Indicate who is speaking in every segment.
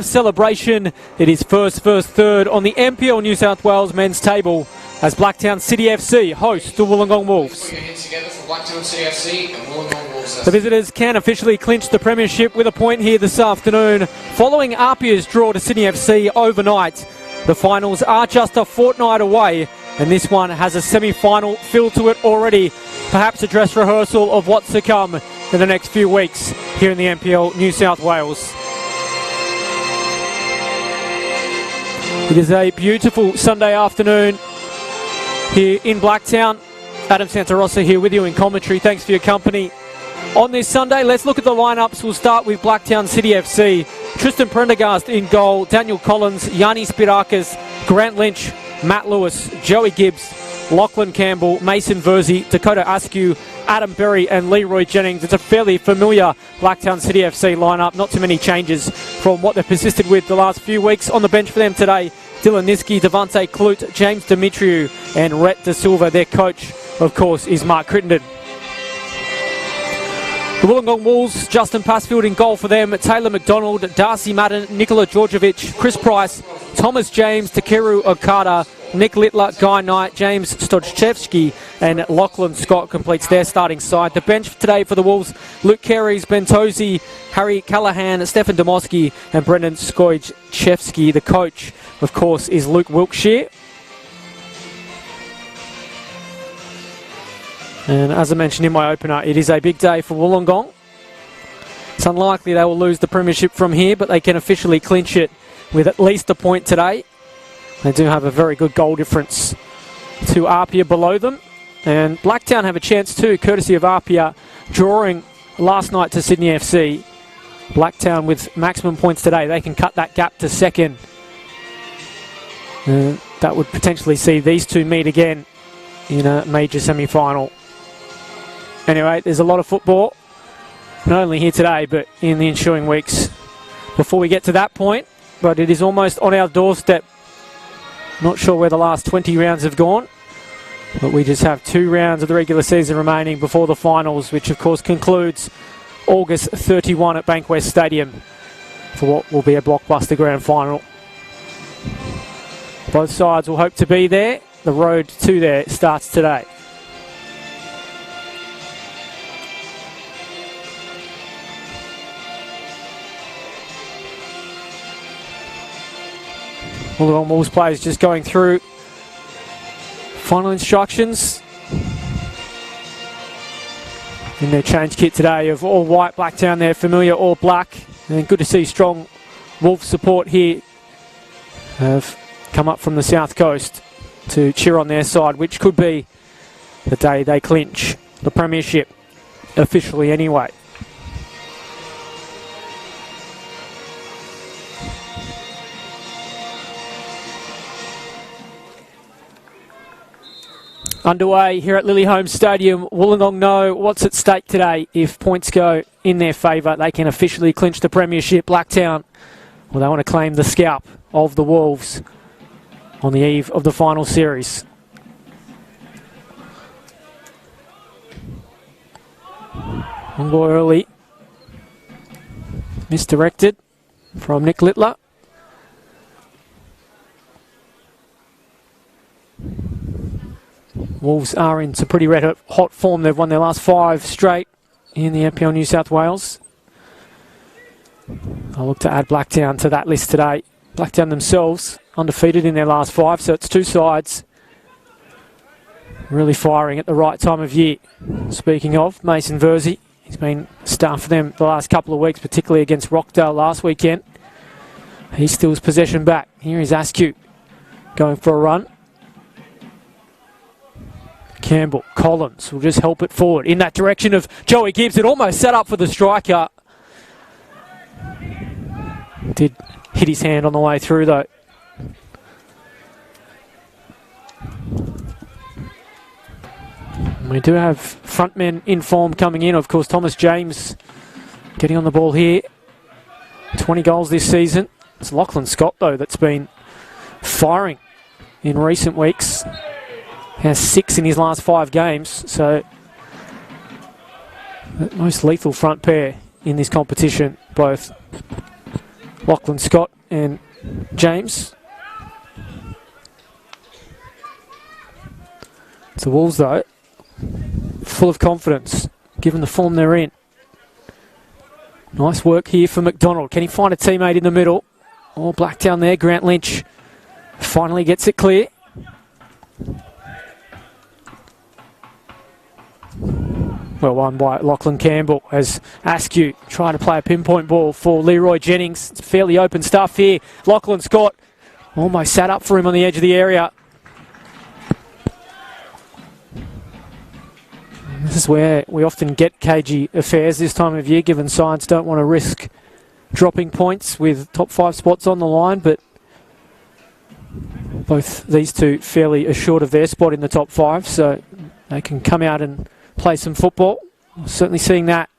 Speaker 1: celebration. It is first, third on the NPL New South Wales men's table as Blacktown City FC hosts the Wollongong Wolves. The visitors can officially clinch the premiership with a point here this afternoon following Apia's draw to Sydney FC overnight. The finals are just a fortnight away and this one has a semi-final feel to it already. Perhaps a dress rehearsal of what's to come in the next few weeks here in the NPL New South Wales. It is a beautiful Sunday afternoon here in Blacktown. Adam Santarossa here with you in commentary. Thanks for your company on this Sunday. Let's look at the lineups. We'll start with Blacktown City FC. Tristan Prendergast in goal, Daniel Collins, Yanni Spirakis, Grant Lynch, Matt Lewis, Joey Gibbs, Lachlan Campbell, Mason Verzi, Dakota Askew, Adam Berry and Leroy Jennings. It's a fairly familiar Blacktown City FC lineup. Not too many changes from what they've persisted with the last few weeks. On the bench for them today, Dylan Niski, Devante Clute, James Demetriou and Rhett De Silva. Their coach, of course, is Mark Crittenden. The Wollongong Wolves, Justin Passfield in goal for them, Taylor McDonald, Darcy Madden, Nikola Djordjevic, Chris Price, Thomas James, Takeru Okada, Nick Littler, Guy Knight, James Stojchevsky and Lachlan Scott completes their starting side. The bench today for the Wolves, Luke Carey's, Ben Tozy, Harry Callahan, Stefan Demoski and Brendan Skojchevsky. The coach, of course, is Luke Wilkshire. And as I mentioned in my opener, it is a big day for Wollongong. It's unlikely they will lose the premiership from here, but they can officially clinch it with at least a point today. They do have a very good goal difference to Apia below them. And Blacktown have a chance too, courtesy of Apia drawing last night to Sydney FC. Blacktown with maximum points today. They can cut that gap to second. That would potentially see these two meet again in a major semi-final. Anyway, there's a lot of football, not only here today, but in the ensuing weeks before we get to that point. But it is almost on our doorstep. Not sure where the last 20 rounds have gone, but we just have 2 rounds of the regular season remaining before the finals, which of course concludes August 31 at Bankwest Stadium for what will be a blockbuster grand final. Both sides will hope to be there. The road to there starts today. Wollongong Wolves players just going through final instructions in their change kit today of all white. Blacktown there, familiar all black. And good to see strong Wolves support here. Have come up from the south coast to cheer on their side, which could be the day they clinch the premiership officially anyway. Underway here at Lilyholmes Stadium. Wollongong know what's at stake today. If points go in their favour, they can officially clinch the premiership. Blacktown, well, they want to claim the scalp of the Wolves on the eve of the final series. One ball early. Misdirected from Nick Littler. Wolves are in some pretty red hot form. They've won their last 5 straight in the NPL New South Wales. I'll look to add Blacktown to that list today. Blacktown themselves undefeated in their last 5, so it's 2 sides really firing at the right time of year. Speaking of, Mason Verzi, he's been star for them the last couple of weeks, particularly against Rockdale last weekend. He steals possession back. Here is Askew going for a run. Campbell, Collins will just help it forward in that direction of Joey Gibbs. It almost set up for the striker. Did hit his hand on the way through though. We do have front men in form coming in. Of course, Thomas James getting on the ball here. 20 goals this season. It's Lachlan Scott though that's been firing in recent weeks. Has 6 in his last 5 games, so the most lethal front pair in this competition, both Lachlan Scott and James. It's the Wolves, though, full of confidence, given the form they're in. Nice work here for McDonald. Can he find a teammate in the middle? Oh, Blacktown there. Grant Lynch finally gets it clear. Well won by Lachlan Campbell as Askew trying to play a pinpoint ball for Leroy Jennings. It's fairly open stuff here. Lachlan Scott almost sat up for him on the edge of the area. This is where we often get cagey affairs this time of year, given sides don't want to risk dropping points with top 5 spots on the line, but both these two fairly assured of their spot in the top 5, so they can come out and play some football. Certainly seeing that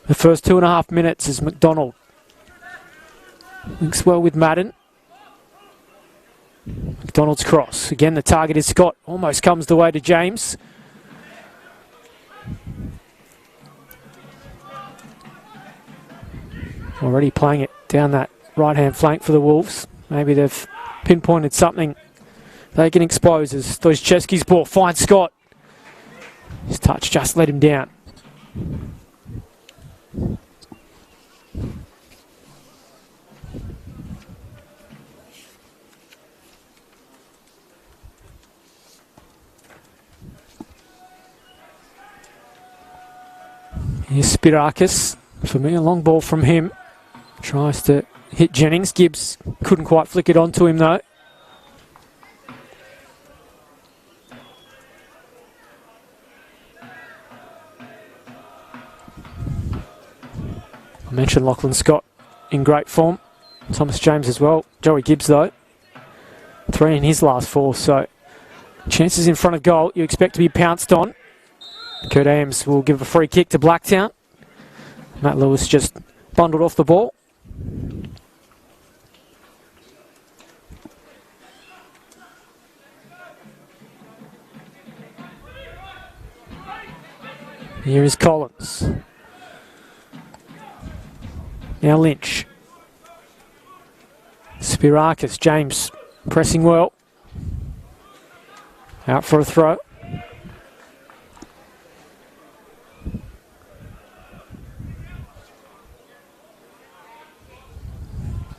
Speaker 1: the first 2.5 minutes as McDonald links well with Madden. McDonald's cross. Again, the target is Scott. Almost comes the way to James. Already playing it down that right-hand flank for the Wolves. Maybe they've pinpointed something they can expose as Stojczewski's ball finds Scott. His touch just let him down. Here's Spirakis. For me, a long ball from him. Tries to hit Jennings. Gibbs couldn't quite flick it onto him though. I mentioned Lachlan Scott in great form. Thomas James as well. Joey Gibbs though, 3 in his last 4, so chances in front of goal you expect to be pounced on. Kurt Ames will give a free kick to Blacktown. Matt Lewis just bundled off the ball. Here is Collins. Now Lynch. Spirakis. James pressing well. Out for a throw.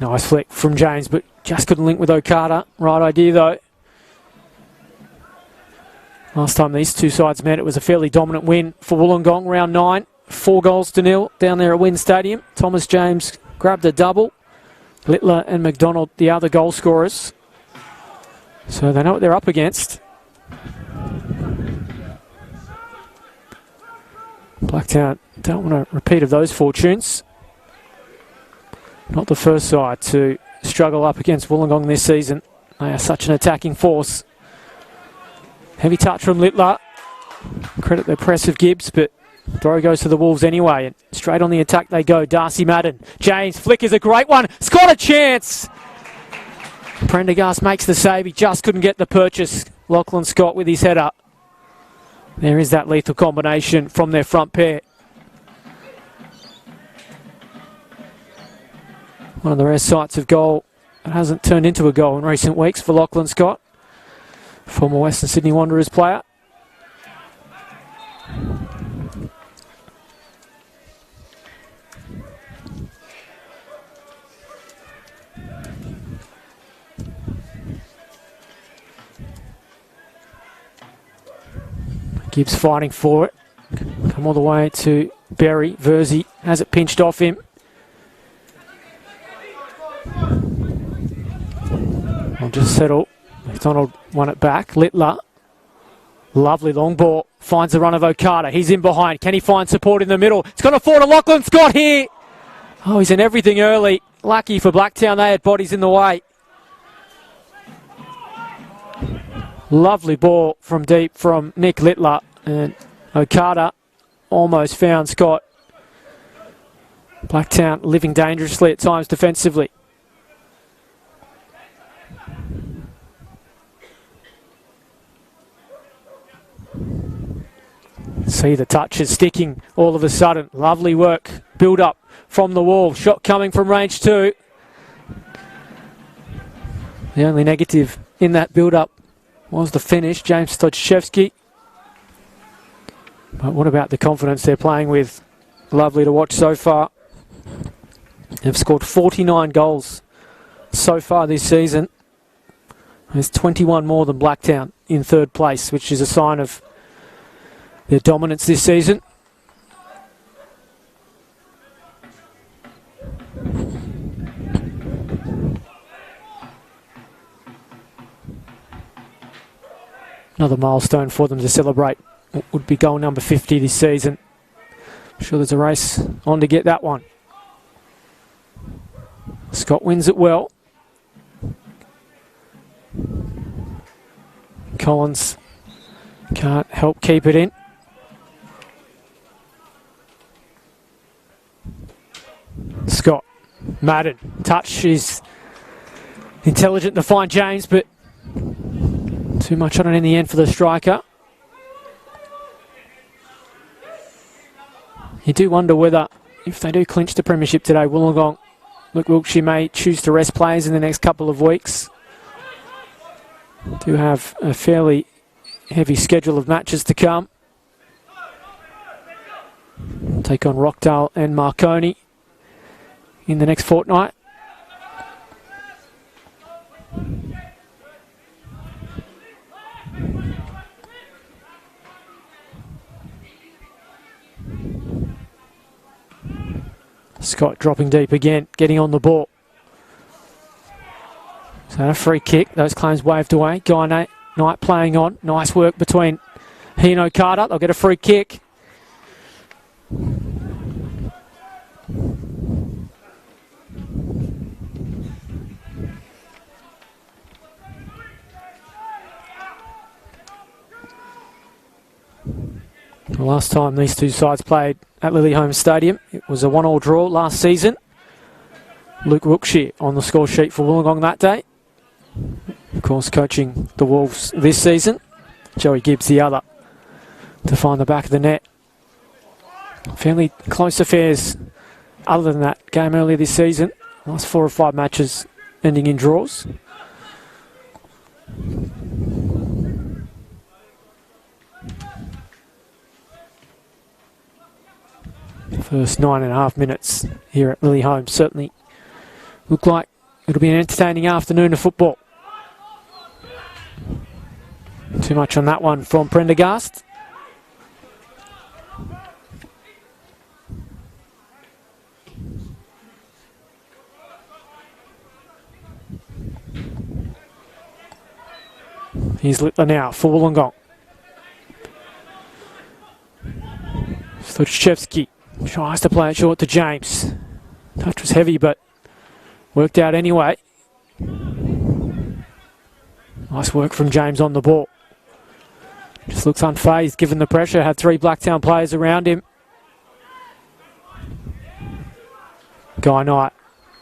Speaker 1: Nice flick from James, but just couldn't link with Okada. Right idea though. Last time these two sides met, it was a fairly dominant win for Wollongong, round 9. 4-0 down there at Wynn Stadium. Thomas James grabbed a double. Littler and McDonald, the other goal scorers. So they know what they're up against. Blacktown don't want a repeat of those fortunes. Not the first side to struggle up against Wollongong this season. They are such an attacking force. Heavy touch from Littler. Credit the press of Gibbs, but throw goes to the Wolves anyway. And straight on the attack they go. Darcy Madden. James, flick is a great one. It's got a chance. Prendergast makes the save. He just couldn't get the purchase. Lachlan Scott with his header. There is that lethal combination from their front pair. One of the rare sights of goal that hasn't turned into a goal in recent weeks for Lachlan Scott, former Western Sydney Wanderers player. Gibbs fighting for it. Come all the way to Berry. Verzi has it pinched off him. I'll just settle. McDonald won it back. Littler. Lovely long ball. Finds the run of Okada. He's in behind. Can he find support in the middle? It's going to fall to Lachlan Scott here. Oh, he's in everything early. Lucky for Blacktown, they had bodies in the way. Lovely ball from deep from Nick Littler. And Okada almost found Scott. Blacktown living dangerously at times defensively. See the touch is sticking all of a sudden. Lovely work. Build up from the wall. Shot coming from range 2. The only negative in that build-up was the finish, James Stochevsky. But what about the confidence they're playing with? Lovely to watch so far. They've scored 49 goals so far this season. There's 21 more than Blacktown in third place, which is a sign of their dominance this season. Another milestone for them to celebrate. What would be goal number 50 this season. I'm sure there's a race on to get that one. Scott wins it well. Collins can't help keep it in. Scott, Madden, touch is intelligent to find James, but too much on it in the end for the striker. You do wonder whether, if they do clinch the premiership today, Wollongong, Luke Wilkshire may choose to rest players in the next couple of weeks. Do have a fairly heavy schedule of matches to come. Take on Rockdale and Marconi in the next fortnight. Scott dropping deep again, getting on the ball. So a free kick, those claims waved away. Guy Knight playing on. Nice work between he and Okada. They'll get a free kick. The last time these two sides played at Lily Holmes Stadium, it was a 1-1 draw last season. Luke Wilkshire on the score sheet for Wollongong that day. Of course, coaching the Wolves this season. Joey Gibbs the other to find the back of the net. Fairly close affairs other than that game earlier this season. Last 4 or 5 matches ending in draws. First 9.5 minutes here at Lily Holmes certainly look like it'll be an entertaining afternoon of football. Too much on that one from Prendergast. Here's Littler now for Wollongong. Stochevsky tries to play it short to James. Touch was heavy, but worked out anyway. Nice work from James on the ball. Just looks unfazed given the pressure. Had 3 Blacktown players around him. Guy Knight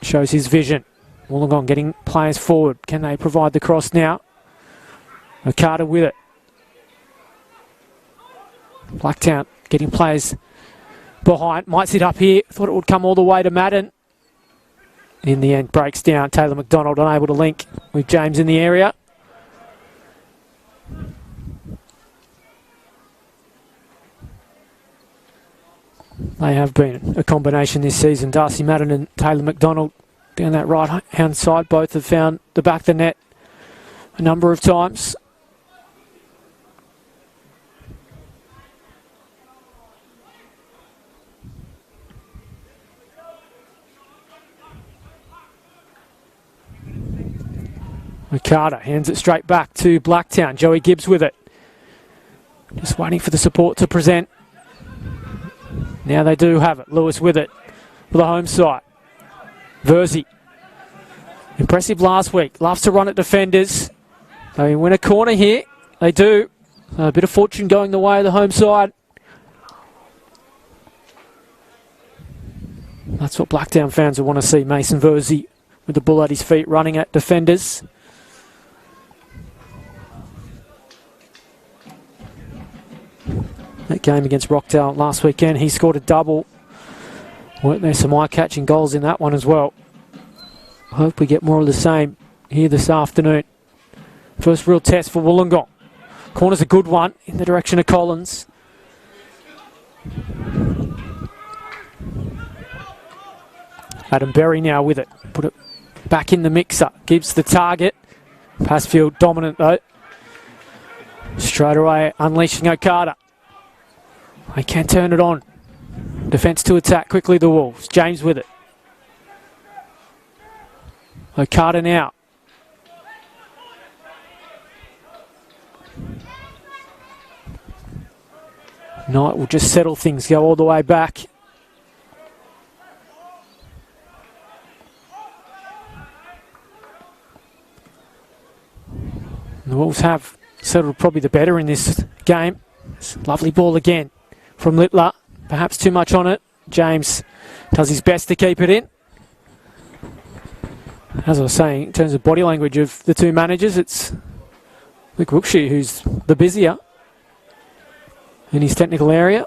Speaker 1: shows his vision. Wollongong getting players forward. Can they provide the cross now? Okada with it. Blacktown getting players behind. Might sit up here. Thought it would come all the way to Madden. In the end, breaks down. Taylor McDonald unable to link with James in the area. They have been a combination this season. Darcy Madden and Taylor McDonald down that right-hand side. Both have found the back of the net a number of times. Okada hands it straight back to Blacktown. Joey Gibbs with it. Just waiting for the support to present. Now they do have it. Lewis with it for the home side. Verzi. Impressive last week. Loves to run at defenders. They win a corner here. They do. A bit of fortune going the way of the home side. That's what Blacktown fans will want to see. Mason Verzi with the ball at his feet running at defenders. That game against Rockdale last weekend, he scored a double. Weren't there some eye-catching goals in that one as well? Hope we get more of the same here this afternoon. First real test for Wollongong. Corner's a good one in the direction of Collins. Adam Berry now with it. Put it back in the mixer. Gives the target. Passfield dominant though. Straight away unleashing Okada. They can turn it on. Defence to attack quickly the Wolves. James with it. Okada now. Knight will just settle things, go all the way back. The Wolves have settled probably the better in this game. Lovely ball again from Littler. Perhaps too much on it. James does his best to keep it in. As I was saying, in terms of body language of the two managers, it's Luke Wilkshire who's the busier in his technical area.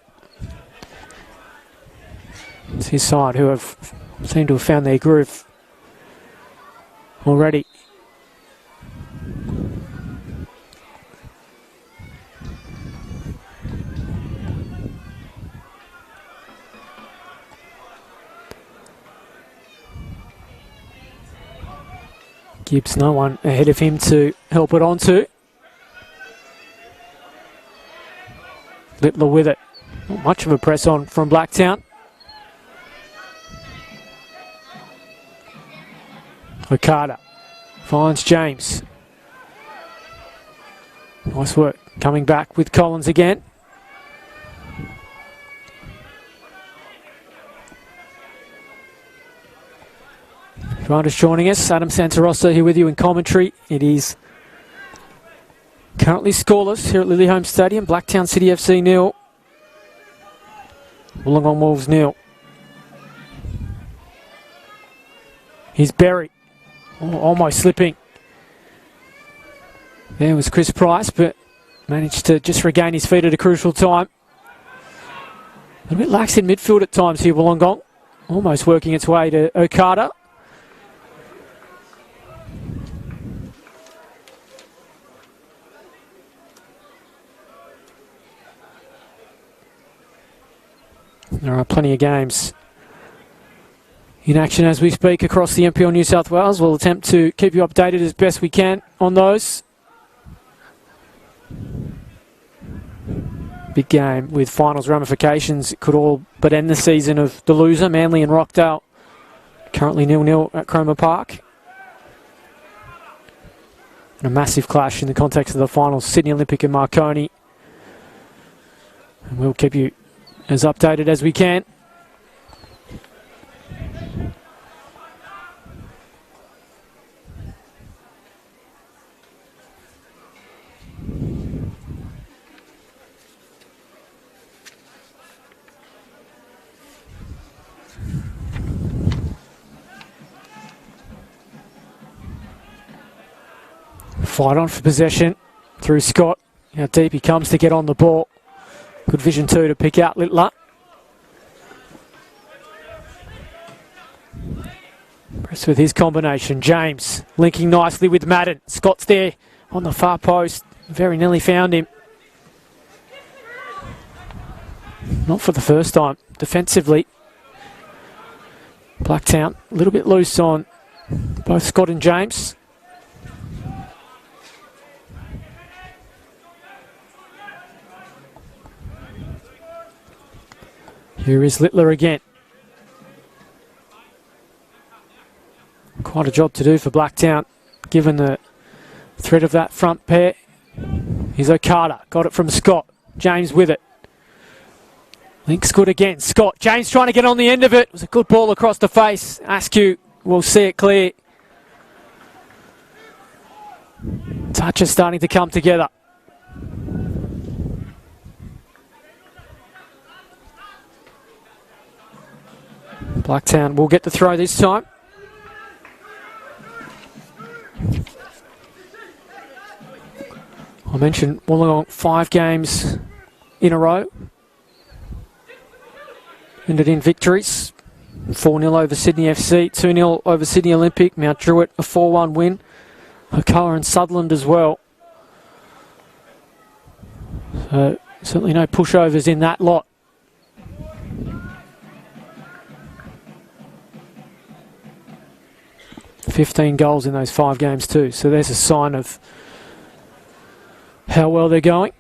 Speaker 1: It's his side who have seemed to have found their groove already. Gibbs, no one ahead of him to help it onto. Littler with it. Not much of a press on from Blacktown. Okada finds James. Nice work coming back with Collins again. If you are just joining us, Adam Santarossa here with you in commentary. It is currently scoreless here at Lilyholme Stadium. Blacktown City FC 0. Wollongong Wolves 0. Here's Berry. Oh, almost slipping. There was Chris Price, but managed to just regain his feet at a crucial time. A little bit lax in midfield at times here, Wollongong. Almost working its way to Okada. There are plenty of games in action as we speak across the NPL New South Wales. We'll attempt to keep you updated as best we can on those. Big game with finals ramifications. It could all but end the season of the loser, Manly and Rockdale. Currently 0-0 at Cromer Park. And a massive clash in the context of the finals, Sydney Olympic and Marconi. And we'll keep you as updated as we can. Fight on for possession through Scott. How deep he comes to get on the ball. Good vision too to pick out Littler. Impressed with his combination. James linking nicely with Madden. Scott's there on the far post. Very nearly found him. Not for the first time. Defensively, Blacktown a little bit loose on both Scott and James. Here is Littler again. Quite a job to do for Blacktown, given the threat of that front pair. Here's Okada, got it from Scott. James with it. Link's good again. Scott, James trying to get on the end of it. It was a good ball across the face. Askew will see it clear. Touches starting to come together. Blacktown will get the throw this time. I mentioned Wollongong 5 games in a row. Ended in victories. 4-0 over Sydney FC, 2-0 over Sydney Olympic, Mount Druitt a 4-1 win. Okoa and Sutherland as well. So certainly no pushovers in that lot. $15 goals in those 5 games too. So there's a sign of how well they're going.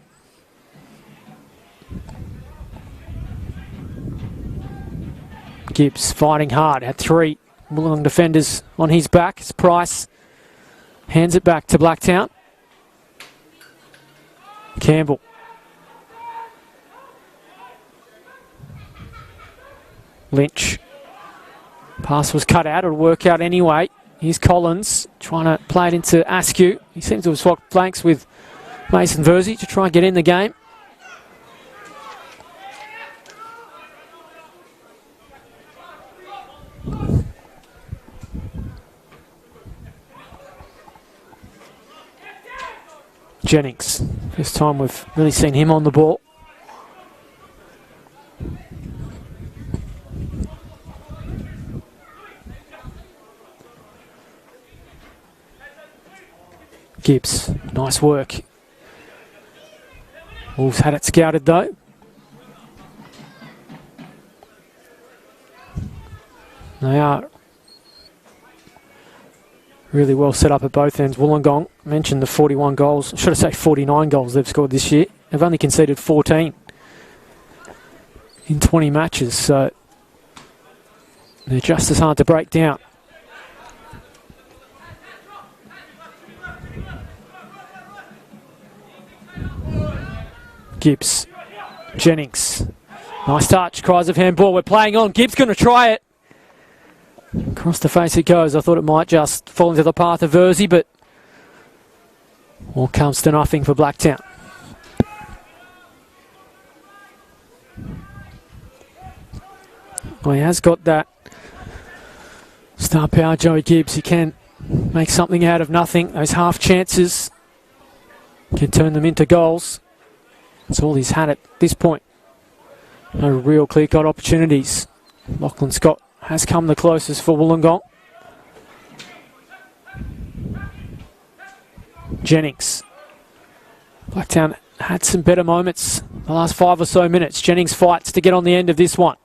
Speaker 1: Gibbs fighting hard. Had 3 Wollongong defenders on his back. It's Price. Hands it back to Blacktown. Campbell. Lynch. Pass was cut out. It'll work out anyway. Here's Collins trying to play it into Askew. He seems to have swapped flanks with Mason Verzi to try and get in the game. Jennings. First time we've really seen him on the ball. Gibbs, nice work. Wolves had it scouted though. They are really well set up at both ends. Wollongong mentioned the 41 goals, should I say 49 goals they've scored this year. They've only conceded 14 in 20 matches, so they're just as hard to break down. Gibbs, Jennings, nice touch, cries of handball, we're playing on, Gibbs going to try it. Across the face it goes. I thought it might just fall into the path of Verzi, but all comes to nothing for Blacktown. Well, he has got that star power, Joey Gibbs. He can make something out of nothing. Those half chances can turn them into goals. That's all he's had at this point. No real clear-cut opportunities. Lachlan Scott has come the closest for Wollongong. Jennings. Blacktown had some better moments the last 5 or so minutes. Jennings fights to get on the end of this one.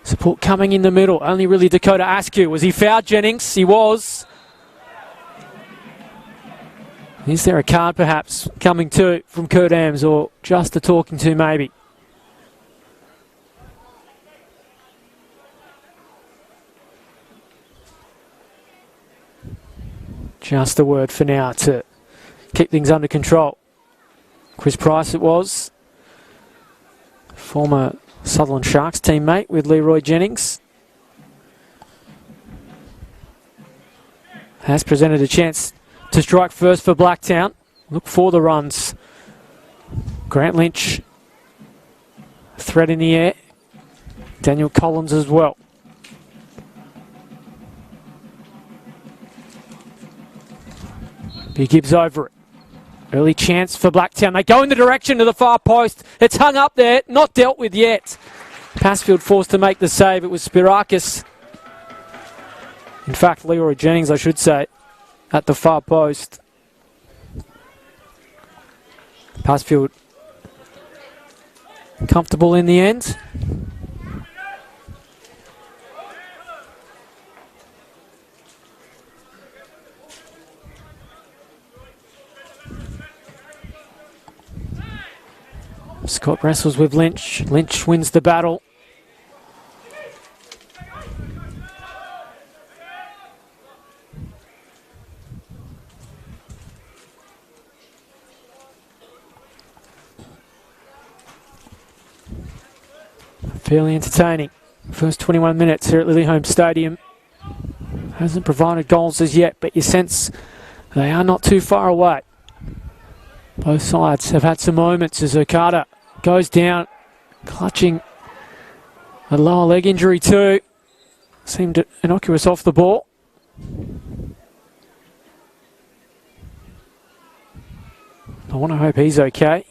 Speaker 1: Support coming in the middle. Only really Dakota Askew. Was he fouled, Jennings? He was. Is there a card perhaps coming to from Kurt Ams, or just a talking to maybe? Just a word for now to keep things under control. Chris Price it was. Former Sutherland Sharks teammate with Leroy Jennings. Has presented a chance to strike first for Blacktown. Look for the runs. Grant Lynch. Threat in the air. Daniel Collins as well. He gives over it. Early chance for Blacktown. They go in the direction of the far post. It's hung up there, not dealt with yet. Passfield forced to make the save. It was Spirakis. In fact, Leroy Jennings, I should say, at the far post. Passfield comfortable in the end. Scott wrestles with Lynch. Lynch wins the battle. Fairly entertaining. First 21 minutes here at Lilyholme Stadium. Hasn't provided goals as yet, but you sense they are not too far away. Both sides have had some moments as Okada goes down, clutching a lower leg injury too. Seemed innocuous off the ball. I want to hope he's okay.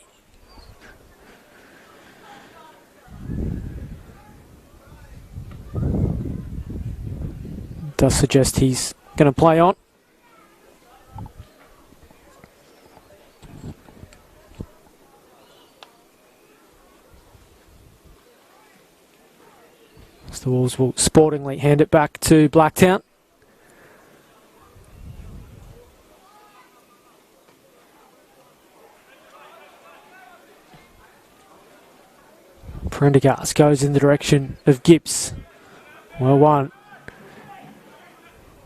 Speaker 1: Does suggest he's going to play on. So the Wolves will sportingly hand it back to Blacktown. Prendergast goes in the direction of Gibbs. Well won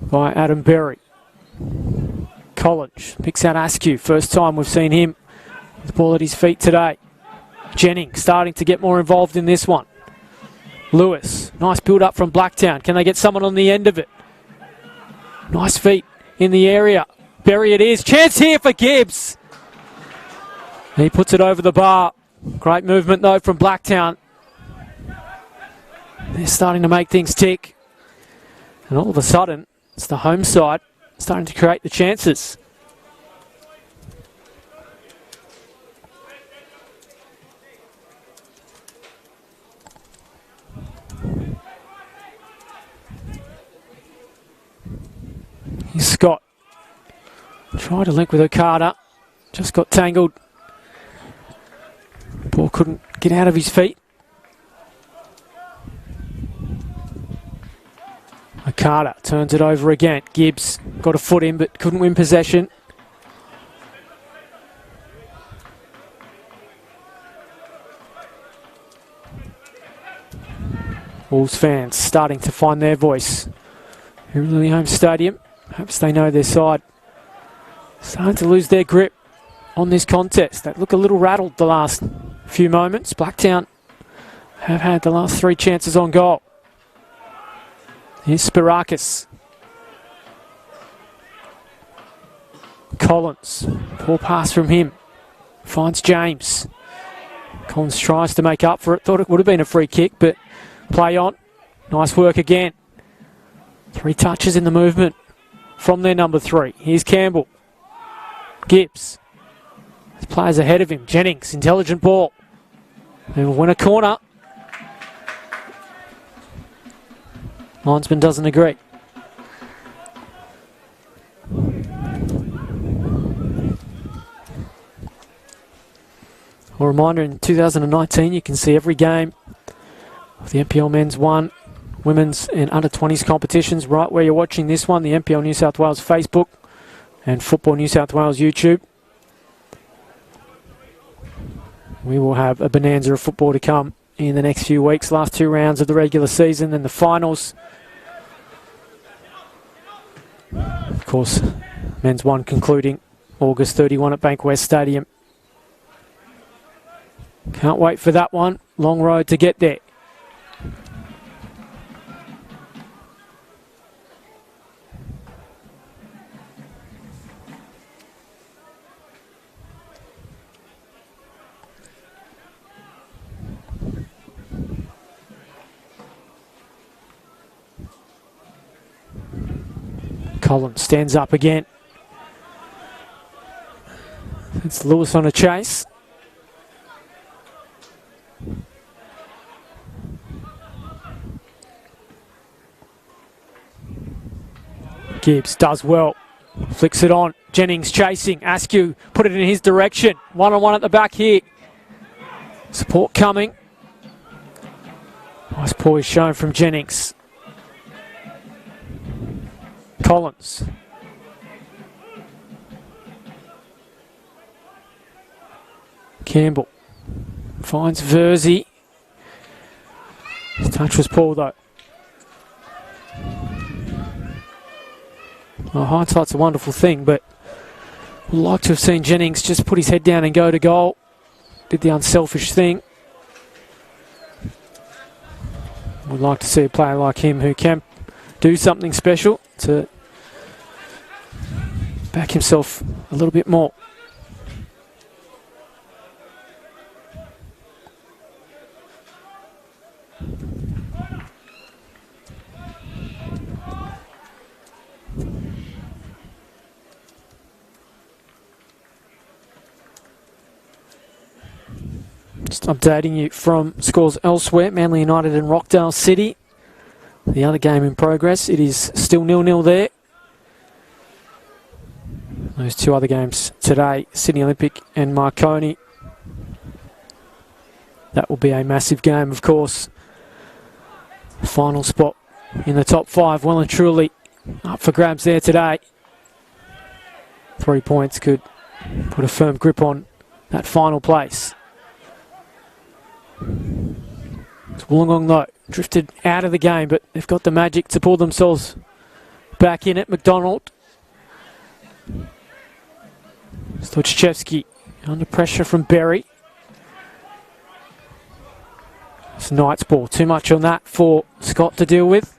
Speaker 1: by Adam Berry. College picks out Askew. First time we've seen him with the ball at his feet today. Jennings starting to get more involved in this one. Lewis, nice build up from Blacktown. Can they get someone on the end of it? Nice feet in the area. Berry it is. Chance here for Gibbs. He puts it over the bar. Great movement though from Blacktown. They're starting to make things tick. And all of a sudden, it's the home side starting to create the chances. Here's Scott. Tried to link with Okada. Just got tangled. Ball couldn't get out of his feet. Okada turns it over again. Gibbs got a foot in but couldn't win possession. Wolves fans starting to find their voice here in the home stadium. Perhaps they know their side. Starting to lose their grip on this contest. They look a little rattled the last few moments. Blacktown have had the last 3 chances on goal. Here's Spirakis. Collins. Poor pass from him. Finds James. Collins tries to make up for it. Thought it would have been a free kick, but play on. Nice work again. 3 touches in the movement from their number 3. Here's Campbell. Gibbs. There's players ahead of him. Jennings, intelligent ball. They will win a corner. Linesman doesn't agree. A reminder, in 2019 you can see every game of the NPL Men's 1, Women's and Under-20s competitions right where you're watching this one, the NPL New South Wales Facebook and Football New South Wales YouTube. We will have a bonanza of football to come in the next few weeks. Last 2 rounds of the regular season, then the finals. Of course, Men's 1 concluding August 31 at Bankwest Stadium. Can't wait for that one. Long road to get there. Collins stands up again. It's Lewis on a chase. Gibbs does well. Flicks it on. Jennings chasing. Askew put it in his direction. 1-on-1 at the back here. Support coming. Nice poise shown from Jennings. Collins. Campbell finds Verzi. His touch was poor though. Well, hindsight's a wonderful thing, but we'd like to have seen Jennings just put his head down and go to goal. Did the unselfish thing. We'd like to see a player like him who can do something special to back himself a little bit more. Just updating you from scores elsewhere. Manly United and Rockdale City. The other game in progress. It is still 0-0 there. Those 2 other games today, Sydney Olympic and Marconi. That will be a massive game, of course. Final spot in the top 5, well and truly up for grabs there today. 3 points could put a firm grip on that final place. It's Wollongong though, drifted out of the game, but they've got the magic to pull themselves back in it. McDonald. Stochchevsky under pressure from Berry. It's Knight's ball. Too much on that for Scott to deal with.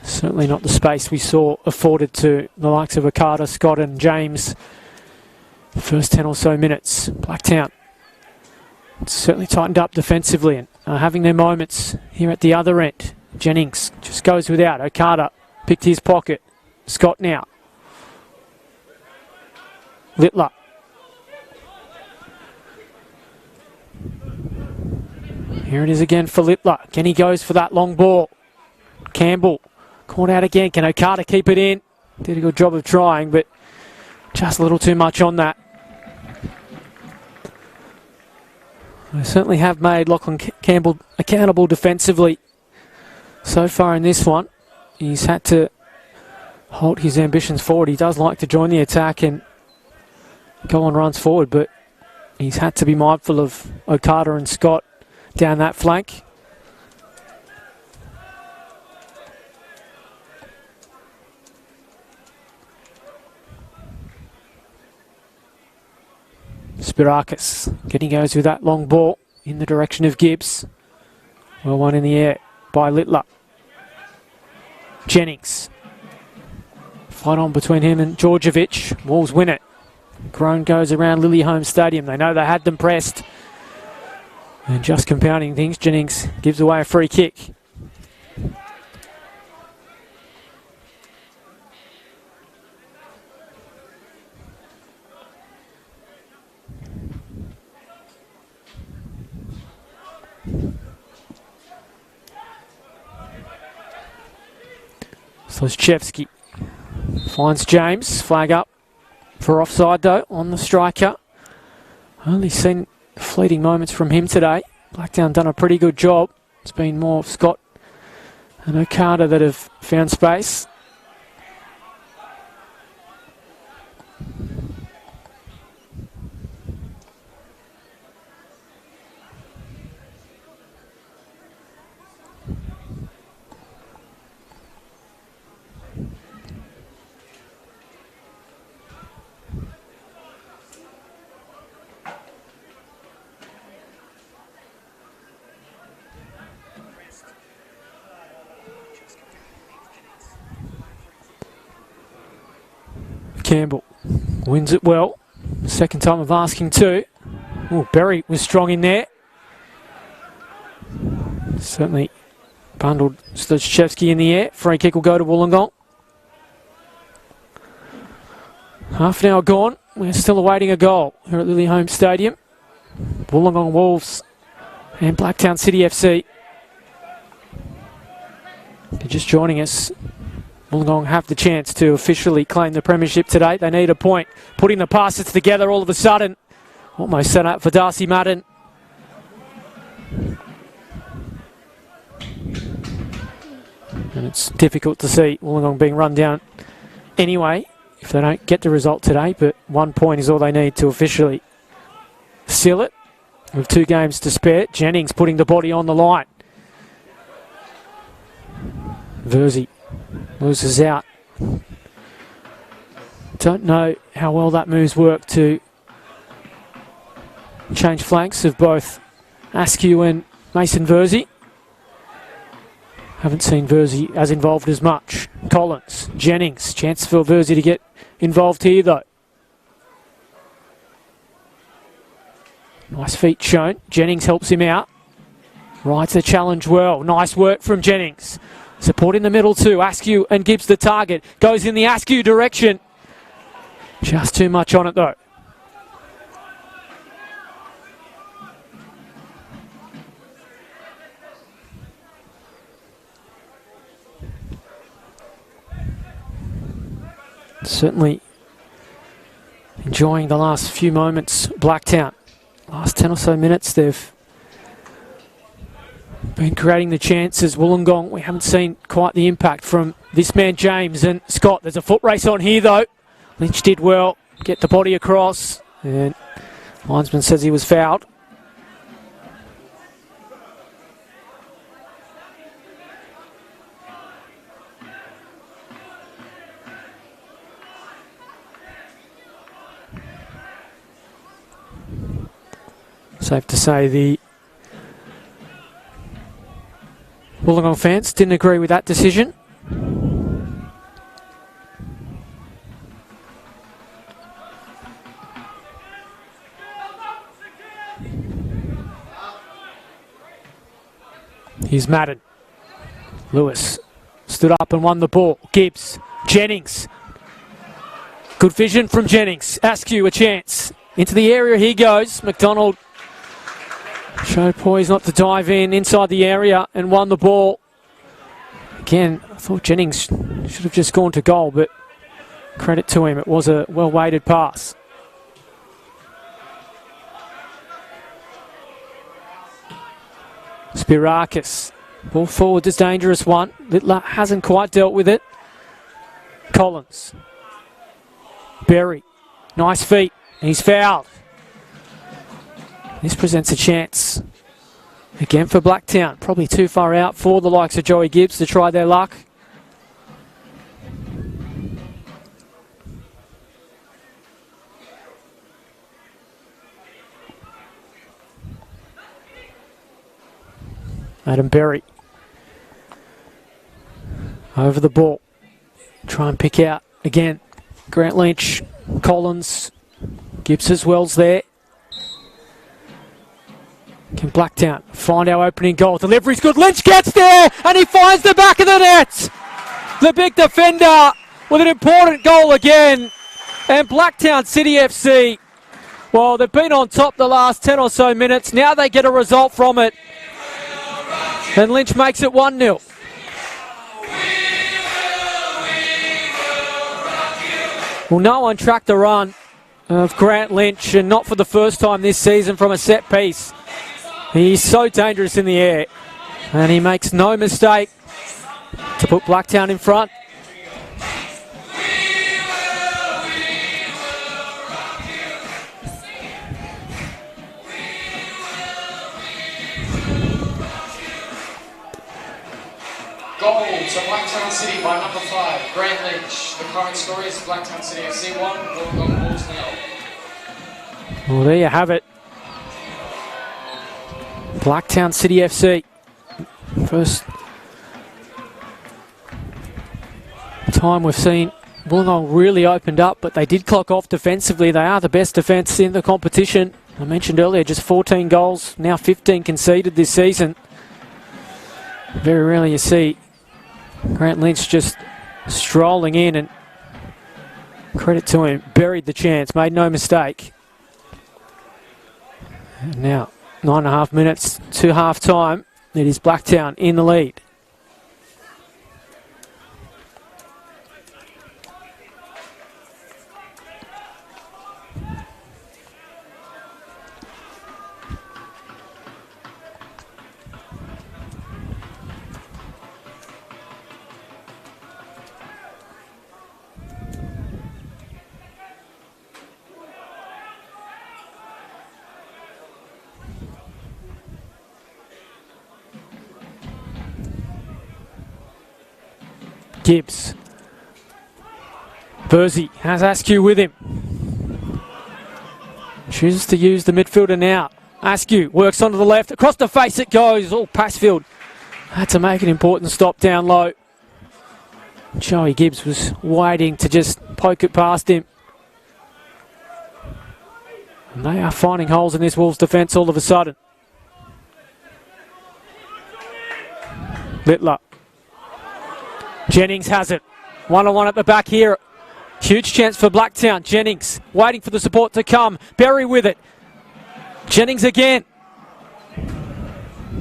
Speaker 1: Certainly not the space we saw afforded to the likes of Okada, Scott and James the first 10 or so minutes. Blacktown certainly tightened up defensively and are having their moments here at the other end. Jennings just goes without. Okada picked his pocket. Scott now. Littler. Here it is again for Littler. Kenny goes for that long ball. Campbell caught out again. Can Okada keep it in? Did a good job of trying, but just a little too much on that. They certainly have made Lachlan Campbell accountable defensively so far in this one. He's had to halt his ambitions forward. He does like to join the attack and go on runs forward, but he's had to be mindful of Okada and Scott down that flank. Spirakis getting goes with that long ball in the direction of Gibbs. Well, one in the air by Littler. Jennings. Fight on between him and Georgievich. Wolves win it. Crone goes around Lily-Holmes Stadium. They know they had them pressed. And just compounding things, Jennings gives away a free kick. Stochchevsky finds James. Flag up for offside though on the striker. Only seen fleeting moments from him today. Blacktown done a pretty good job. It's been more Scott and Okada that have found space. Campbell wins it well. Second time of asking too. Oh, Berry was strong in there. Certainly bundled Stochchevsky in the air. Free kick will go to Wollongong. Half an hour gone. We're still awaiting a goal here at Lily-Holmes Stadium. Wollongong Wolves and Blacktown City FC. They're just joining us. Wollongong have the chance to officially claim the premiership today. They need a point. Putting the passes together all of a sudden. Almost set up for Darcy Madden. And it's difficult to see Wollongong being run down anyway if they don't get the result today. But 1 point is all they need to officially seal it. With 2 games to spare. Jennings putting the body on the line. Verzi loses out. Don't know how well that move's worked to change flanks of both Askew and Mason Verzi. Haven't seen Verzi as involved as much. Collins, Jennings, chance for Verzi to get involved here though. Nice feet shown. Jennings helps him out. Rides the challenge well. Nice work from Jennings. Support in the middle too. Askew and Gibbs the target. Goes in the Askew direction. Just too much on it though. Certainly enjoying the last few moments. Blacktown, last 10 or so minutes, they've been creating the chances. Wollongong, we haven't seen quite the impact from this man James and Scott. There's a foot race on here though. Lynch did well, get the body across, and linesman says he was fouled. Safe to say the Wollongong fans didn't agree with that decision. Here's Madden. Lewis stood up and won the ball. Gibbs, Jennings. Good vision from Jennings. Askew a chance. Into the area he goes. McDonald showed poise not to dive in inside the area and won the ball. Again, I thought Jennings should have just gone to goal, but credit to him. It was a well-weighted pass. Spirakis. Ball forward is dangerous one. Littler hasn't quite dealt with it. Collins. Berry. Nice feet. He's fouled. This presents a chance again for Blacktown. Probably too far out for the likes of Joey Gibbs to try their luck. Adam Berry over the ball. Try and pick out again. Grant Lynch, Collins, Gibbs as well's there. Can Blacktown find our opening goal? Delivery's good. Lynch gets there and he finds the back of the net. The big defender with an important goal again. And Blacktown City FC, well, they've been on top the last 10 or so minutes. Now they get a result from it. And Lynch makes it 1-0. Well, no one tracked the run of Grant Lynch, and not for the first time this season from a set piece. He's so dangerous in the air, and he makes no mistake to put Blacktown in front.
Speaker 2: Goal to Blacktown City by number 5, Grant Lynch. The current score is Blacktown City FC 1, Wollongong Bulls 0.
Speaker 1: Well, there you have it. Blacktown City FC. First time we've seen Wollongong really opened up, but they did clock off defensively. They are the best defence in the competition. I mentioned earlier, just 14 goals, now 15 conceded this season. Very rarely you see Grant Lynch just strolling in, and credit to him, buried the chance, made no mistake. And now 9.5 minutes to half time. It is Blacktown in the lead. Gibbs. Bursey has Askew with him. Chooses to use the midfielder now. Askew works onto the left. Across the face it goes. Oh, Passfield had to make an important stop down low. Joey Gibbs was waiting to just poke it past him. And they are finding holes in this Wolves defence all of a sudden. Littler. Jennings has it. 1-on-1 at the back here. Huge chance for Blacktown. Jennings waiting for the support to come. Berry with it. Jennings again.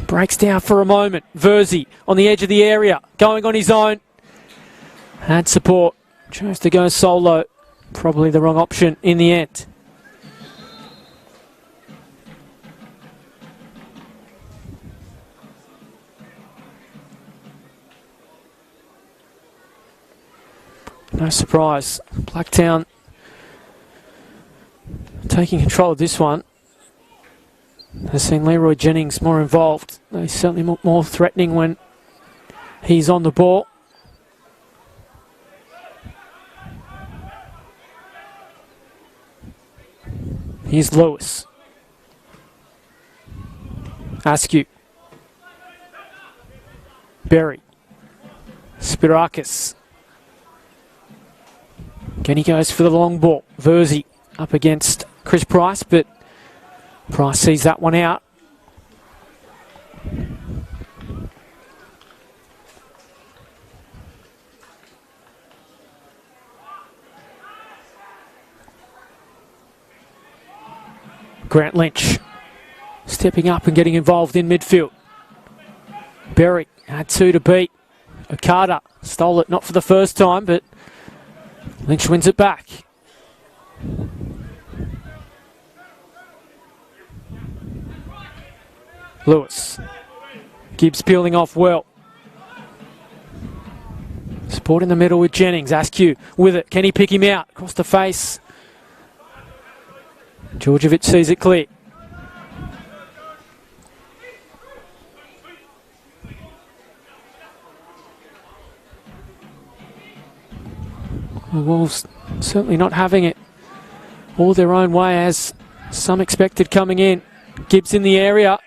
Speaker 1: Breaks down for a moment. Versey on the edge of the area. Going on his own. Had support chose to go solo. Probably the wrong option in the end. No surprise. Blacktown taking control of this one. I've seen Leroy Jennings more involved. He's certainly more threatening when he's on the ball. Here's Lewis. Askew. Berry. Spirakis. Again, he goes for the long ball. Verzi up against Chris Price, but Price sees that one out. Grant Lynch stepping up and getting involved in midfield. Berry had 2 to beat. Okada stole it, not for the first time, but Lynch wins it back. Lewis. Gibbs peeling off well. Support in the middle with Jennings. Askew with it. Can he pick him out? Across the face. Djordjevic sees it clear. The Wolves certainly not having it all their own way, as some expected coming in. Gibbs in the area.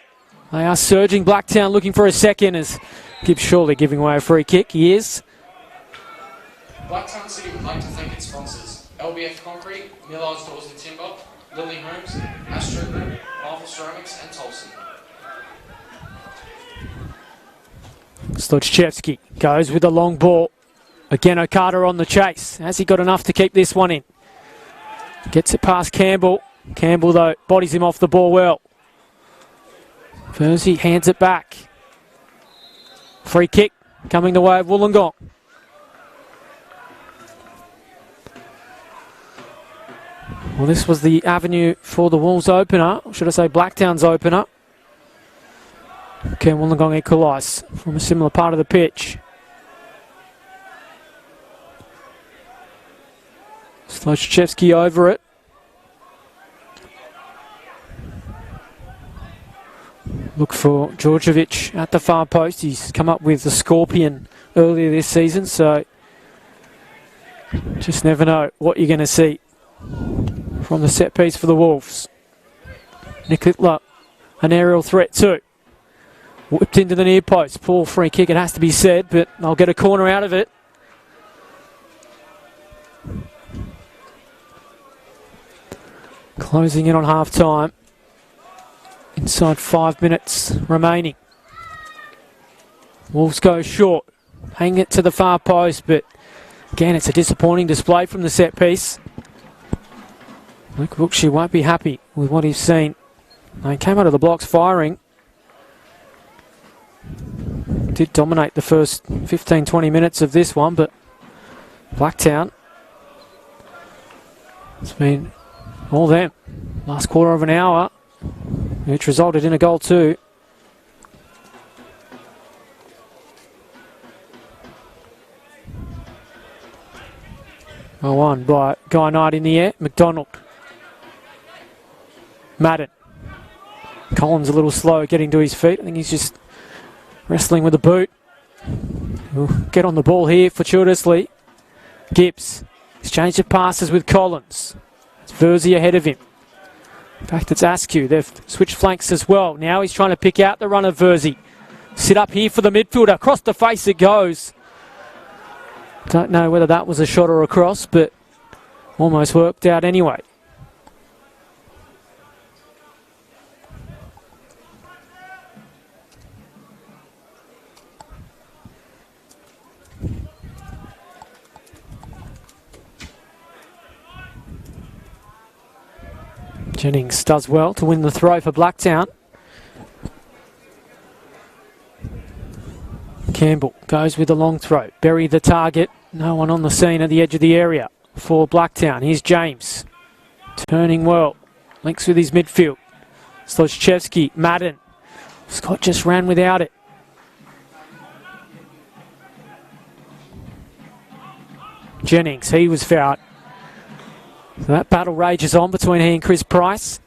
Speaker 1: They are surging. Blacktown looking for a second, as Gibbs surely giving away a free kick. He is.
Speaker 2: Blacktown City would like to thank its sponsors: LBF Concrete, Millar's Doors and Timber, Lily Homes, Astro Group, Marvel Ceramics and Tolson.
Speaker 1: Slutchevsky goes with the long ball. Again, Okada on the chase. Has he got enough to keep this one in? Gets it past Campbell. Campbell, though, bodies him off the ball well. Verzi hands it back. Free kick coming the way of Wollongong. Well, this was the avenue for the Wolves opener, or should I say Blacktown's opener. Can Wollongong equalise from a similar part of the pitch? Slotchevsky over it. Look for Djordjevic at the far post. He's come up with the Scorpion earlier this season, so just never know what you're going to see from the set piece for the Wolves. Nick Littler, an aerial threat too. Whipped into the near post. Poor free kick, it has to be said, but they'll get a corner out of it. Closing in on half time. Inside 5 minutes remaining. Wolves go short. Hang it to the far post, but again, it's a disappointing display from the set piece. Luke Bookshire won't be happy with what he's seen. He came out of the blocks firing. Did dominate the first 15-20 minutes of this one, but Blacktown, it's been all them. Last quarter of an hour, which resulted in a goal too. Goal on by Guy Knight in the air. McDonald. Madden. Collins a little slow getting to his feet. I think he's just wrestling with the boot. He'll get on the ball here fortuitously. Gibbs. Exchange of passes with Collins. It's Verzi ahead of him. In fact, it's Askew. They've switched flanks as well. Now he's trying to pick out the run of Verzi. Sit up here for the midfielder. Across the face it goes. Don't know whether that was a shot or a cross, but almost worked out anyway. Jennings does well to win the throw for Blacktown. Campbell goes with the long throw. Bury the target. No one on the scene at the edge of the area for Blacktown. Here's James. Turning well. Links with his midfield. Slojchevsky, Madden. Scott just ran without it. Jennings, he was fouled. So that battle rages on between he and Chris Price.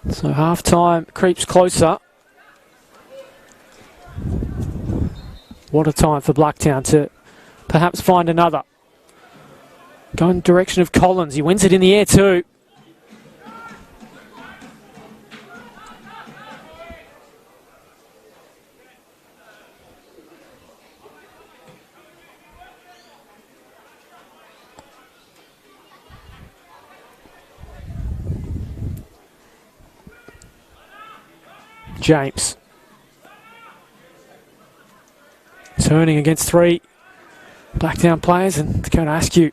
Speaker 1: So half-time creeps closer. What a time for Blacktown to perhaps find another. Going in the direction of Collins. He wins it in the air too. James. Turning against three Blacktown players, and Dakota Askew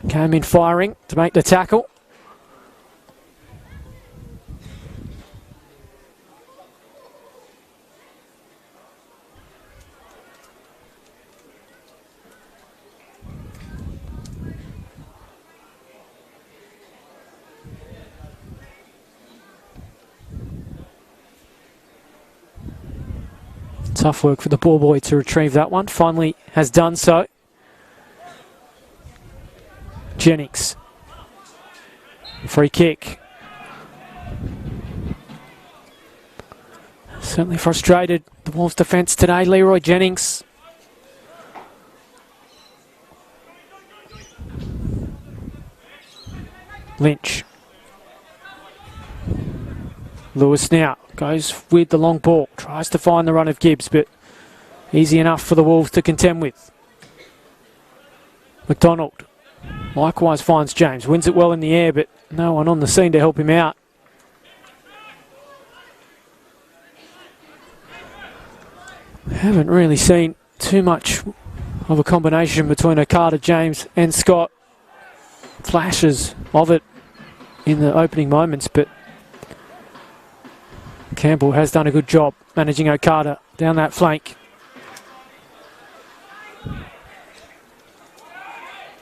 Speaker 1: came in firing to make the tackle. Tough work for the ball boy to retrieve that one. Finally has done so. Jennings. Free kick. Certainly frustrated the Wolves' defence today. Leroy Jennings. Lynch. Lewis now goes with the long ball. Tries to find the run of Gibbs, but easy enough for the Wolves to contend with. McDonald likewise finds James. Wins it well in the air, but no one on the scene to help him out. Haven't really seen too much of a combination between Okada, James and Scott. Flashes of it in the opening moments, but Campbell has done a good job managing Okada down that flank.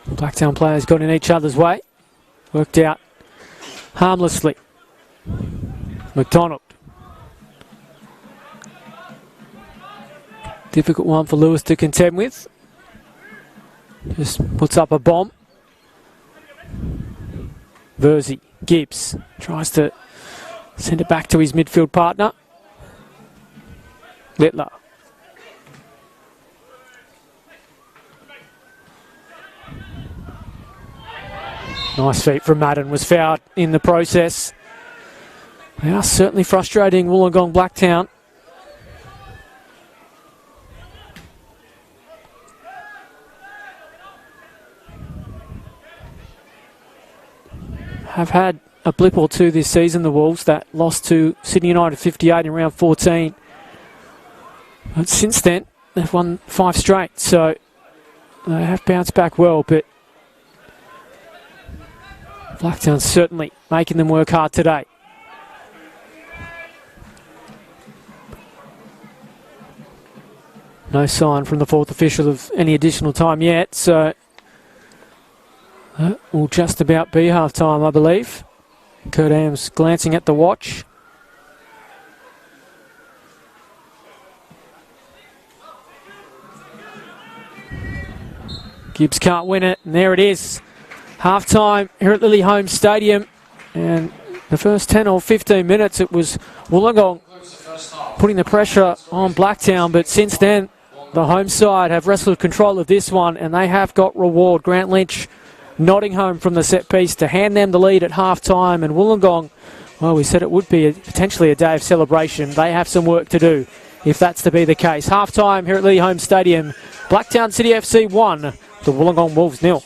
Speaker 1: Blacktown players got in each other's way. Worked out harmlessly. McDonald. Difficult one for Lewis to contend with. Just puts up a bomb. Verzi, Gibbs tries to send it back to his midfield partner. Littler. Nice feet from Madden, was fouled in the process. They are certainly frustrating Wollongong Blacktown. Have had a blip or two this season, the Wolves, that lost to Sydney United 58 in round 14. But since then, they've won 5 straight, so they have bounced back well, but Blacktown's certainly making them work hard today. No sign from the fourth official of any additional time yet, so that will just about be half time, I believe. Kurt Ames glancing at the watch. Gibbs can't win it, and there it is. Half time here at Lily Holmes Stadium, and the first 10 or 15 minutes it was Wollongong putting the pressure on Blacktown, but since then the home side have wrestled control of this one, and they have got reward. Grant Lynch nodding home from the set piece to hand them the lead at half time, and Wollongong, well, we said it would be potentially a day of celebration. They have some work to do if that's to be the case. Half time here at Lily Holmes Stadium, Blacktown City FC 1, the Wollongong Wolves 0.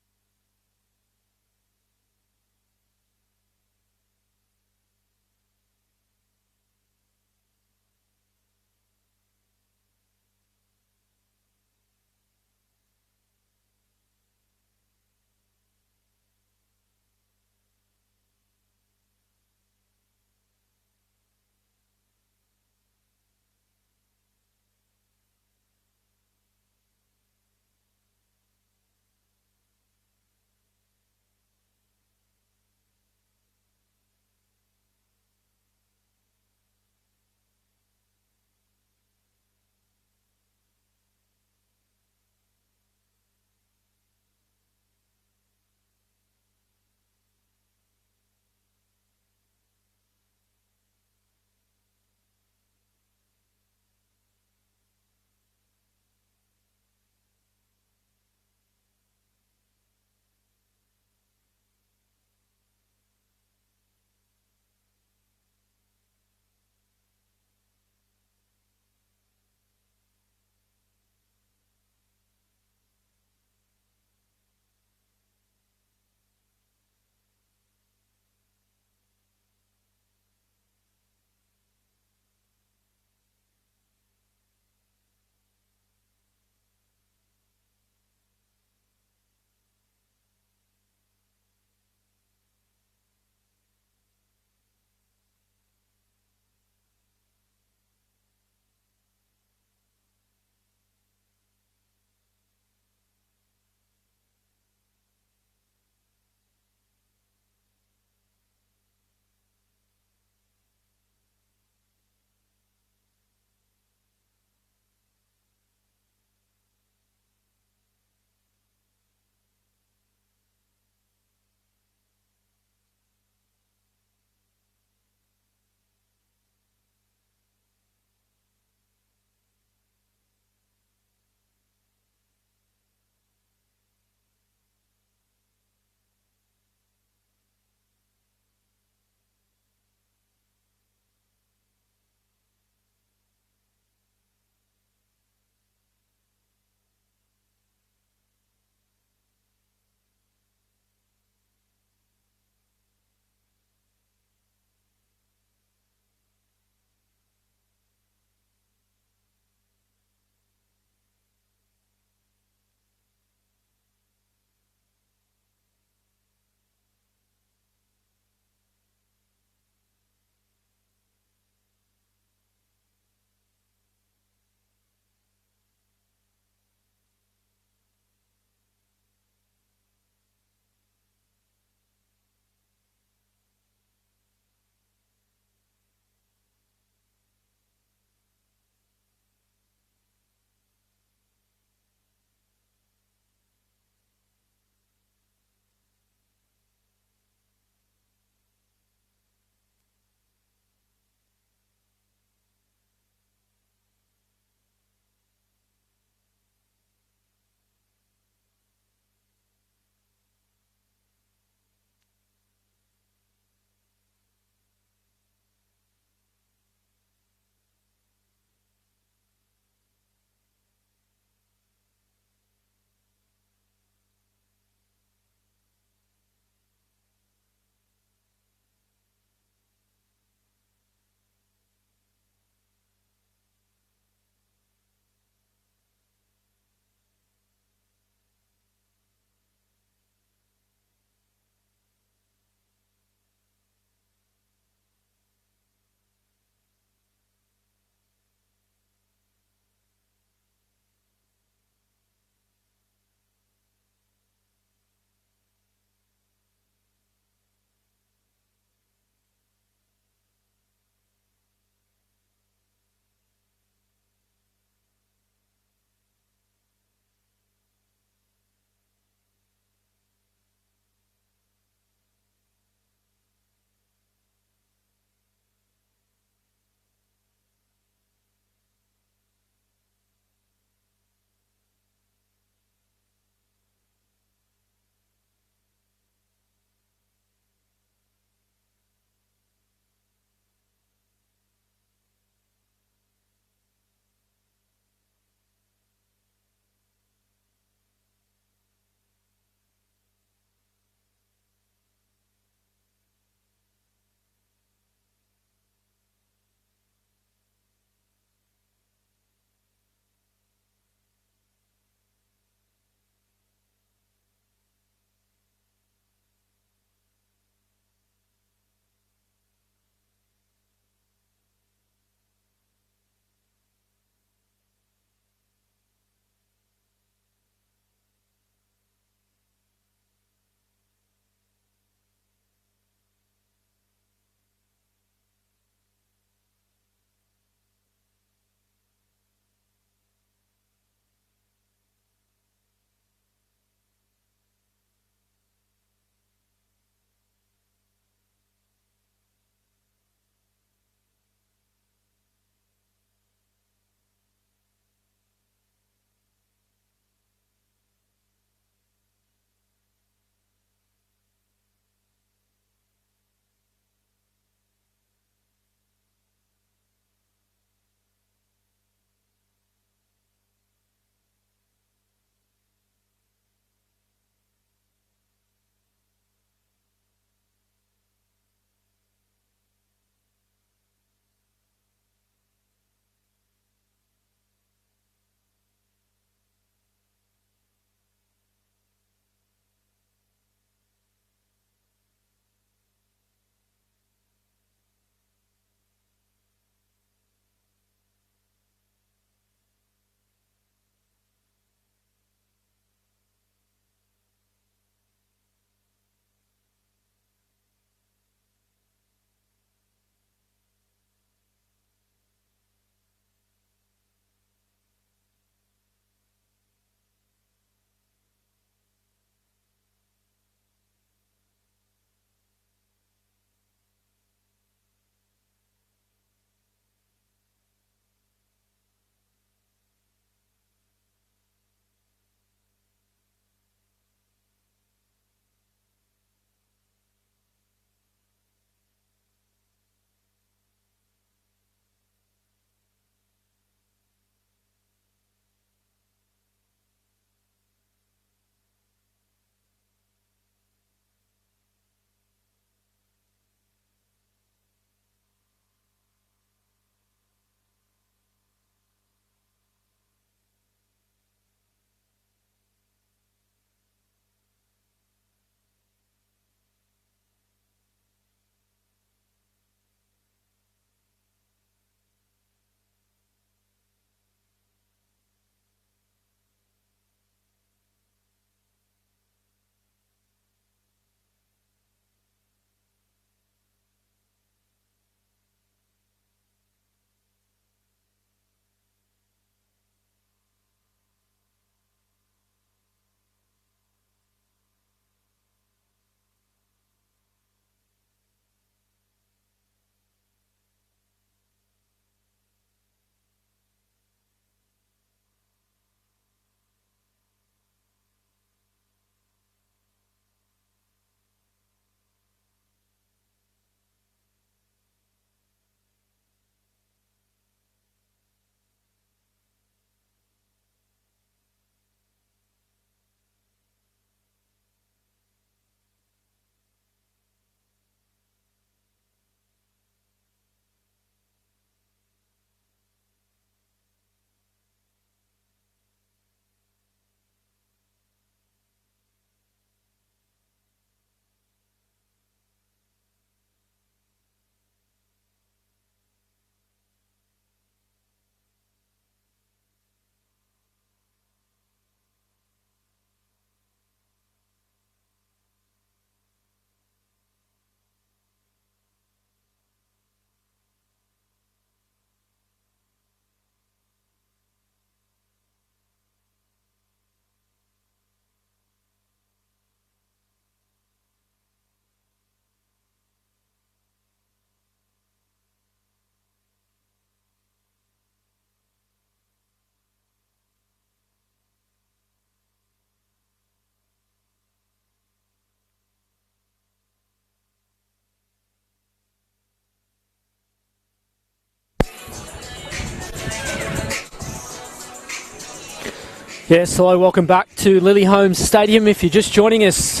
Speaker 1: Yes, hello, welcome back to Lily Holmes Stadium. If you're just joining us,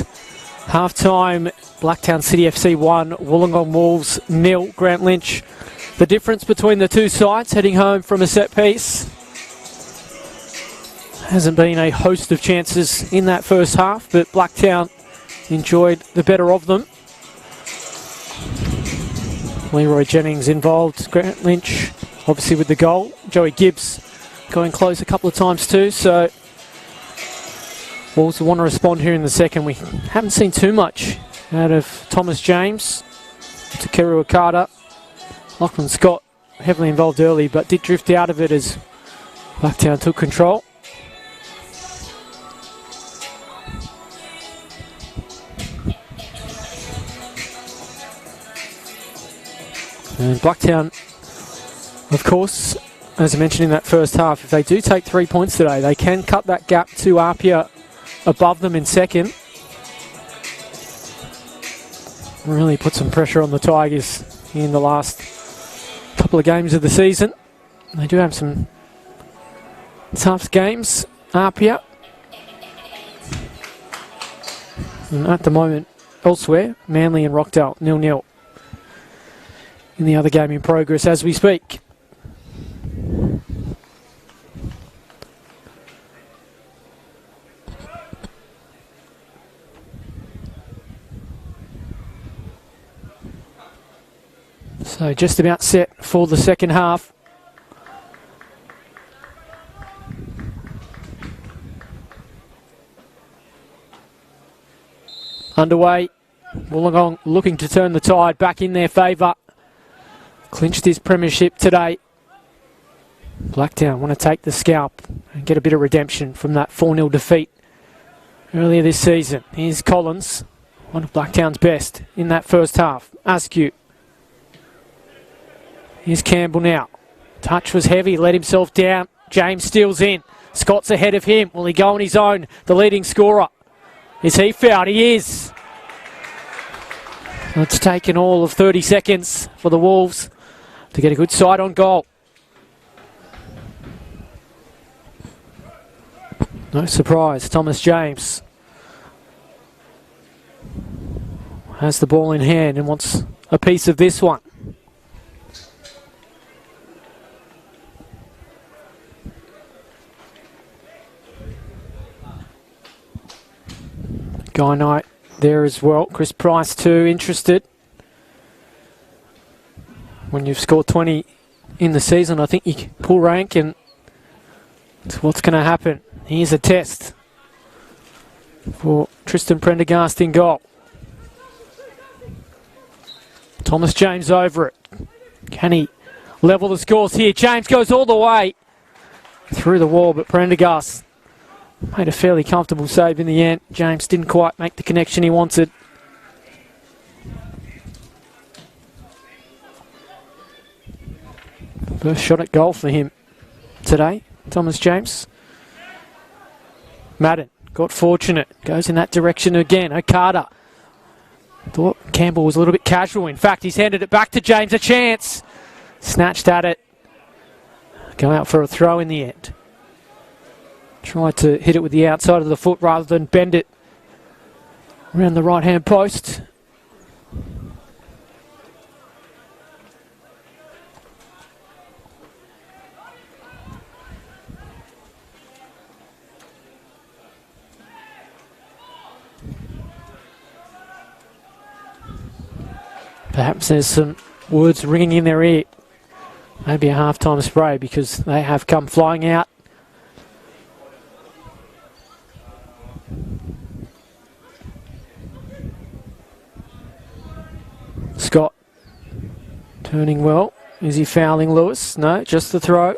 Speaker 1: half-time, Blacktown City FC 1, Wollongong Wolves 0, Grant Lynch. The difference between the two sides heading home from a set piece. Hasn't been a host of chances in that first half, but Blacktown enjoyed the better of them. Leroy Jennings involved, Grant Lynch obviously with the goal. Joey Gibbs going close a couple of times too, so Wolves will want to respond here in the second. We haven't seen too much out of Thomas James, Takeru Okada. Lachlan Scott heavily involved early, but did drift out of it as Blacktown took control. And Blacktown, of course, as I mentioned in that first half, if they do take 3 points today, they can cut that gap to Apia above them in second. Really put some pressure on the Tigers in the last couple of games of the season. They do have some tough games, Apia. And at the moment, elsewhere, Manly and Rockdale 0-0 in the other game in progress as we speak. So just about set for the second half. Underway. Wollongong looking to turn the tide back in their favour. Clinched his premiership today. Blacktown want to take the scalp and get a bit of redemption from that 4-0 defeat earlier this season. Here's Collins, one of Blacktown's best in that first half. Askew. Here's Campbell now. Touch was heavy, let himself down. James steals in. Scott's ahead of him. Will he go on his own? The leading scorer. Is he fouled? He is. It's taken all of 30 seconds for the Wolves to get a good side on goal. No surprise, Thomas James has the ball in hand and wants a piece of this one. Guy Knight there as well. Chris Price too, interested. When you've scored 20 in the season, I think you can pull rank and it's what's going to happen. Here's a test for Tristan Prendergast in goal. Thomas James over it. Can he level the scores here? James goes all the way through the wall, but Prendergast made a fairly comfortable save in the end. James didn't quite make the connection he wanted. First shot at goal for him today, Thomas James. Madden got fortunate, goes in that direction again. Okada thought Campbell was a little bit casual. In fact, he's handed it back to James, a chance. Snatched at it. Go out for a throw in the end. Tried to hit it with the outside of the foot rather than bend it around the right-hand post. Perhaps there's some words ringing in their ear. Maybe a half-time spray because they have come flying out. Scott turning well. Is he fouling Lewis? No, just the throw.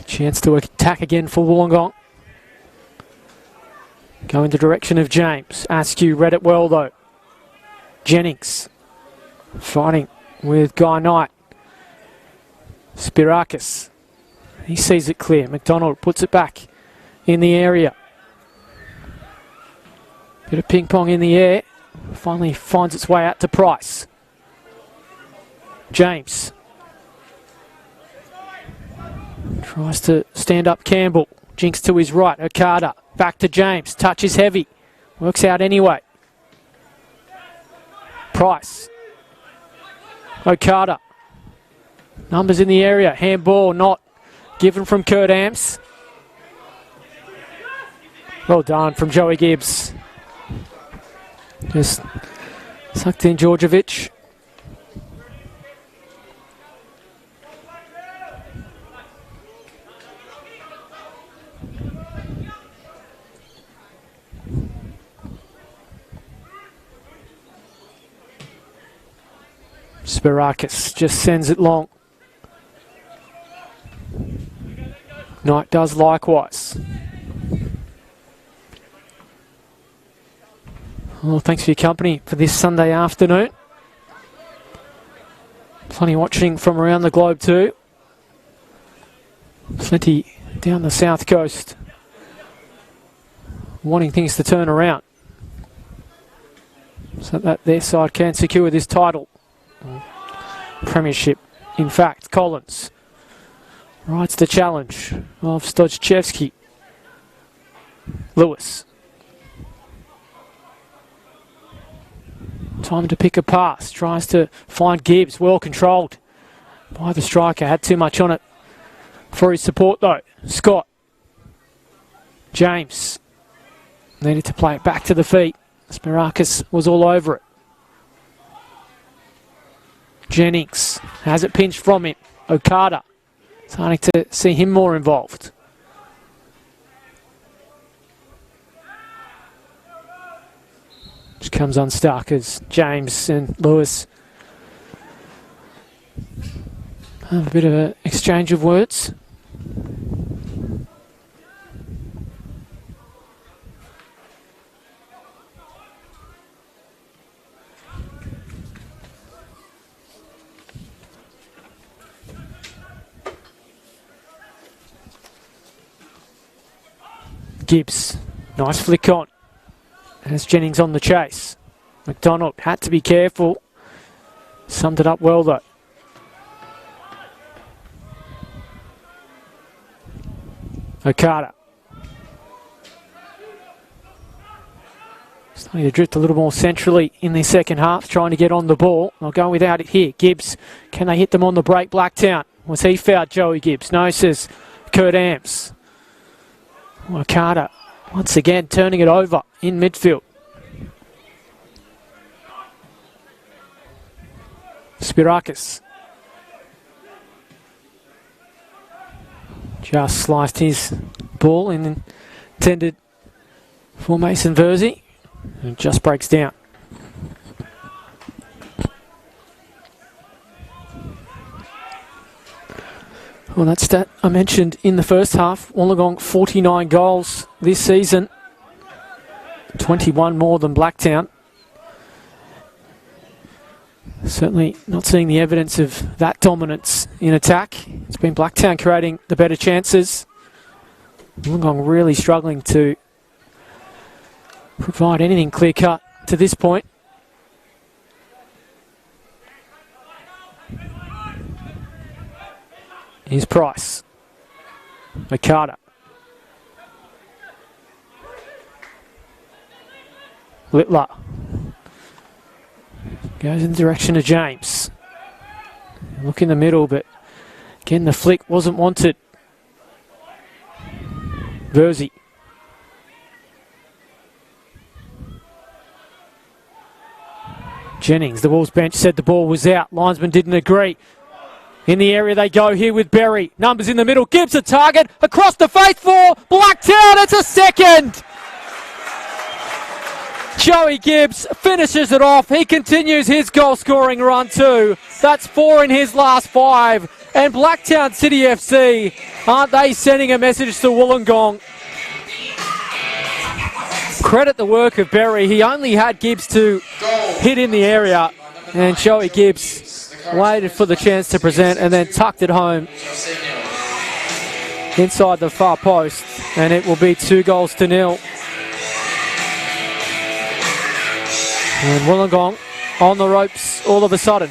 Speaker 1: Chance to attack again for Wollongong. Go in the direction of James. Askew read it well though. Jennings fighting with Guy Knight. Spirakis. He sees it clear. McDonald puts it back in the area. Bit of ping pong in the air. Finally finds its way out to Price. James. Tries to stand up Campbell. Jinks to his right. Okada. Back to James. Touch is heavy. Works out anyway. Price. Okada. Numbers in the area. Handball not given from Kurt Amps. Well done from Joey Gibbs. Just sucked in Djordjevic. Spirakis just sends it long. Knight does likewise. Well, thanks for your company for this Sunday afternoon. Plenty watching from around the globe too. Plenty down the south coast wanting things to turn around so that their side can secure this title. Premiership, in fact. Collins rides the challenge of Stojchevsky. Lewis. Time to pick a pass. Tries to find Gibbs. Well controlled by the striker. Had too much on it for his support though. Scott. James. Needed to play it back to the feet. Spirakis was all over it. Jennings has it pinched from him. Okada. Starting to see him more involved. Just comes unstuck as James and Lewis have a bit of an exchange of words. Gibbs, nice flick on. As Jennings on the chase. McDonald had to be careful. Summed it up well though. Okada. Starting to drift a little more centrally in the second half, trying to get on the ball. They'll go without it here. Gibbs, can they hit them on the break? Blacktown. Was he fouled, Joey Gibbs? No, says Kurt Amps. Okada once again turning it over in midfield. Spirakis. Just sliced his ball and intended for Mason Verzi. And just breaks down. Well, that stat I mentioned in the first half. Wollongong 49 goals this season. 21 more than Blacktown. Certainly not seeing the evidence of that dominance in attack. It's been Blacktown creating the better chances. Wollongong really struggling to provide anything clear-cut to this point. Here's Price. Okada. Littler. Goes in the direction of James. Look in the middle, but again the flick wasn't wanted. Verzi. Jennings, the Wolves bench said the ball was out. Linesman didn't agree. In the area they go here with Berry. Numbers in the middle. Gibbs a target. Across the face for Blacktown. It's a second. Joey Gibbs finishes it off. He continues his goal-scoring run too. That's 4 in his last 5. And Blacktown City FC, aren't they sending a message to Wollongong? Credit the work of Berry. He only had Gibbs to hit in the area. And Joey Gibbs waited for the chance to present and then tucked it home inside the far post. And it will be 2-0. And Wollongong on the ropes all of a sudden.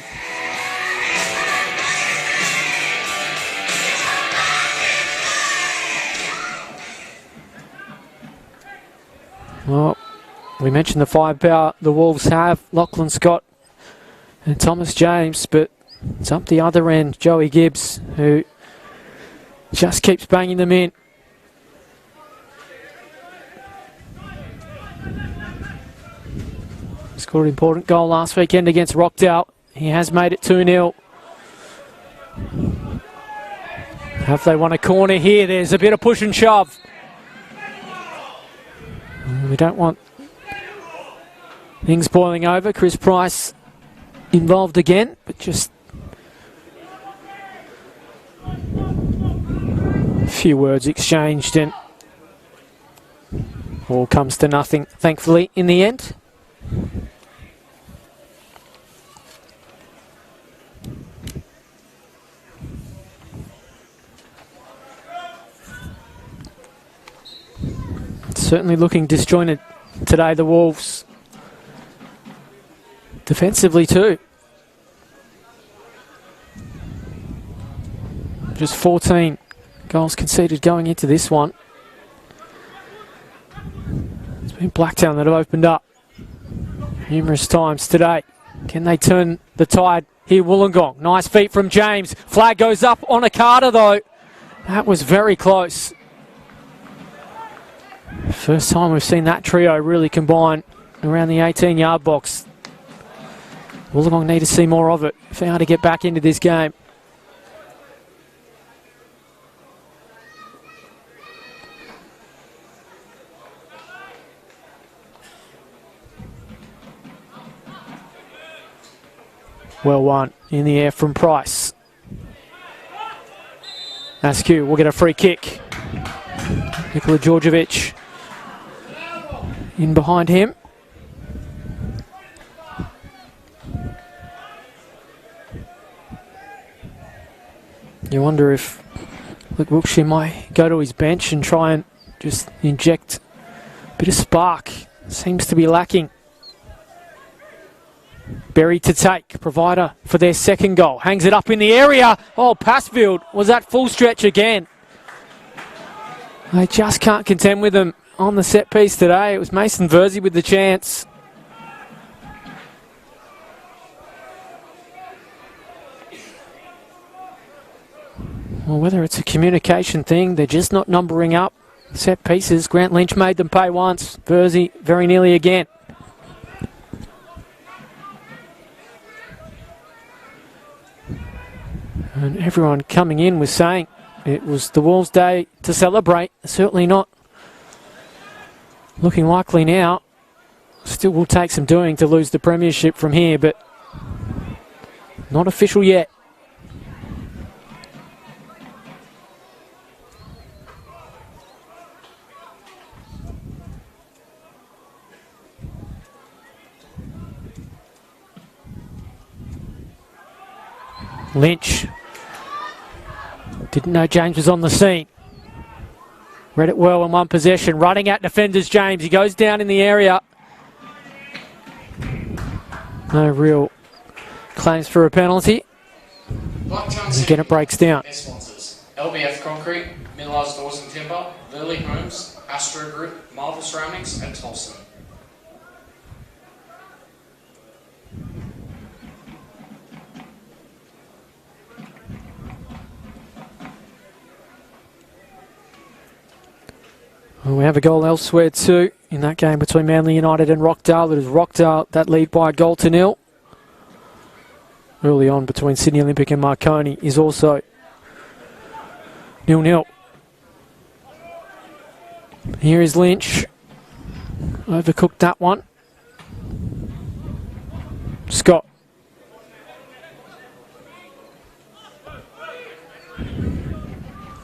Speaker 1: Well, we mentioned the firepower the Wolves have, Lachlan Scott and Thomas James, but it's up the other end, Joey Gibbs, who just keeps banging them in. Scored an important goal last weekend against Rockdale. He has made it 2-0. Have they won a corner here? There's a bit of push and shove. We don't want things boiling over. Chris Price involved again, but just a few words exchanged and all comes to nothing, thankfully, in the end. Certainly looking disjointed today, the Wolves. Defensively too. Just 14 goals conceded going into this one. It's been Blacktown that have opened up numerous times today. Can they turn the tide here, Wollongong? Nice feet from James. Flag goes up on a Carter though. That was very close. First time we've seen that trio really combine around the 18-yard box. Wollongong need to see more of it if they are to get back into this game. Well won in the air from Price. Askew will get a free kick. Nikola Georgievich in behind him. You wonder if Luke Wilkshire might go to his bench and try and just inject a bit of spark. Seems to be lacking. Berry to take, provider for their second goal. Hangs it up in the area. Oh, Passfield was that full stretch again. They just can't contend with them on the set piece today. It was Mason Versey with the chance. Well, whether it's a communication thing, they're just not numbering up set pieces. Grant Lynch made them pay once. Versey very nearly again. And everyone coming in was saying it was the Wolves' day to celebrate. Certainly not looking likely now. Still will take some doing to lose the premiership from here, but not official yet. Lynch. Didn't know James was on the scene. Read it well in one possession. Running at defenders, James. He goes down in the area. No real claims for a penalty. Again, it breaks down.
Speaker 2: Their sponsors: LBF Concrete, Millars Doors and Timber, Lily Homes, Astro Group, Marvel Ceramics, and Tolson.
Speaker 1: Well, we have a goal elsewhere too in that game between Manly United and Rockdale. It is Rockdale that lead by a goal to nil. Early on between Sydney Olympic and Marconi is also 0-0. Here is Lynch. Overcooked that one. Scott.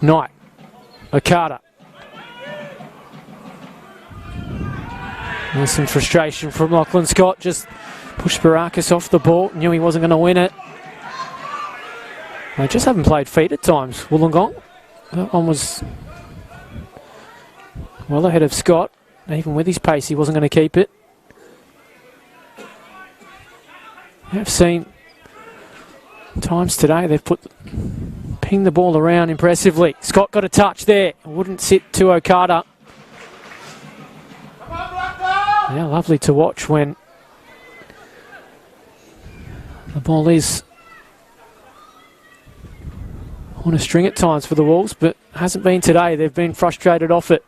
Speaker 1: Knight. Okada. There's some frustration from Lachlan Scott. Just pushed Barakis off the ball. Knew he wasn't going to win it. They just haven't played feet at times, Wollongong. That one was well ahead of Scott. Even with his pace, he wasn't going to keep it. I've seen times today they've pinged the ball around impressively. Scott got a touch there. Wouldn't sit to Okada. Yeah, lovely to watch when the ball is on a string at times for the Wolves, but hasn't been today. They've been frustrated off it.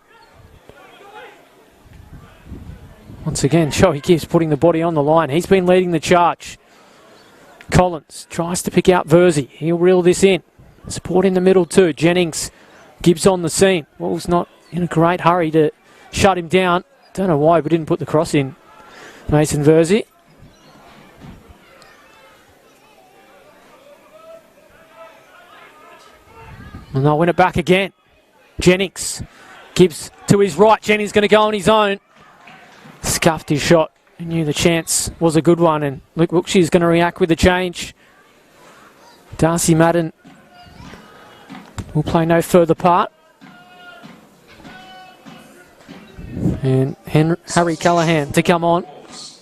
Speaker 1: Once again, Joey keeps putting the body on the line. He's been leading the charge. Collins tries to pick out Verzi. He'll reel this in. Support in the middle too. Jennings, Gibbs on the scene. Wolves not in a great hurry to shut him down. Don't know why we didn't put the cross in. Mason Verzi. And they'll win it back again. Jennings. Gibbs to his right. Jennings going to go on his own. Scuffed his shot. He knew the chance was a good one, and Luke Wilkshire is going to react with the change. Darcy Madden will play no further part. And Harry Callahan to come on.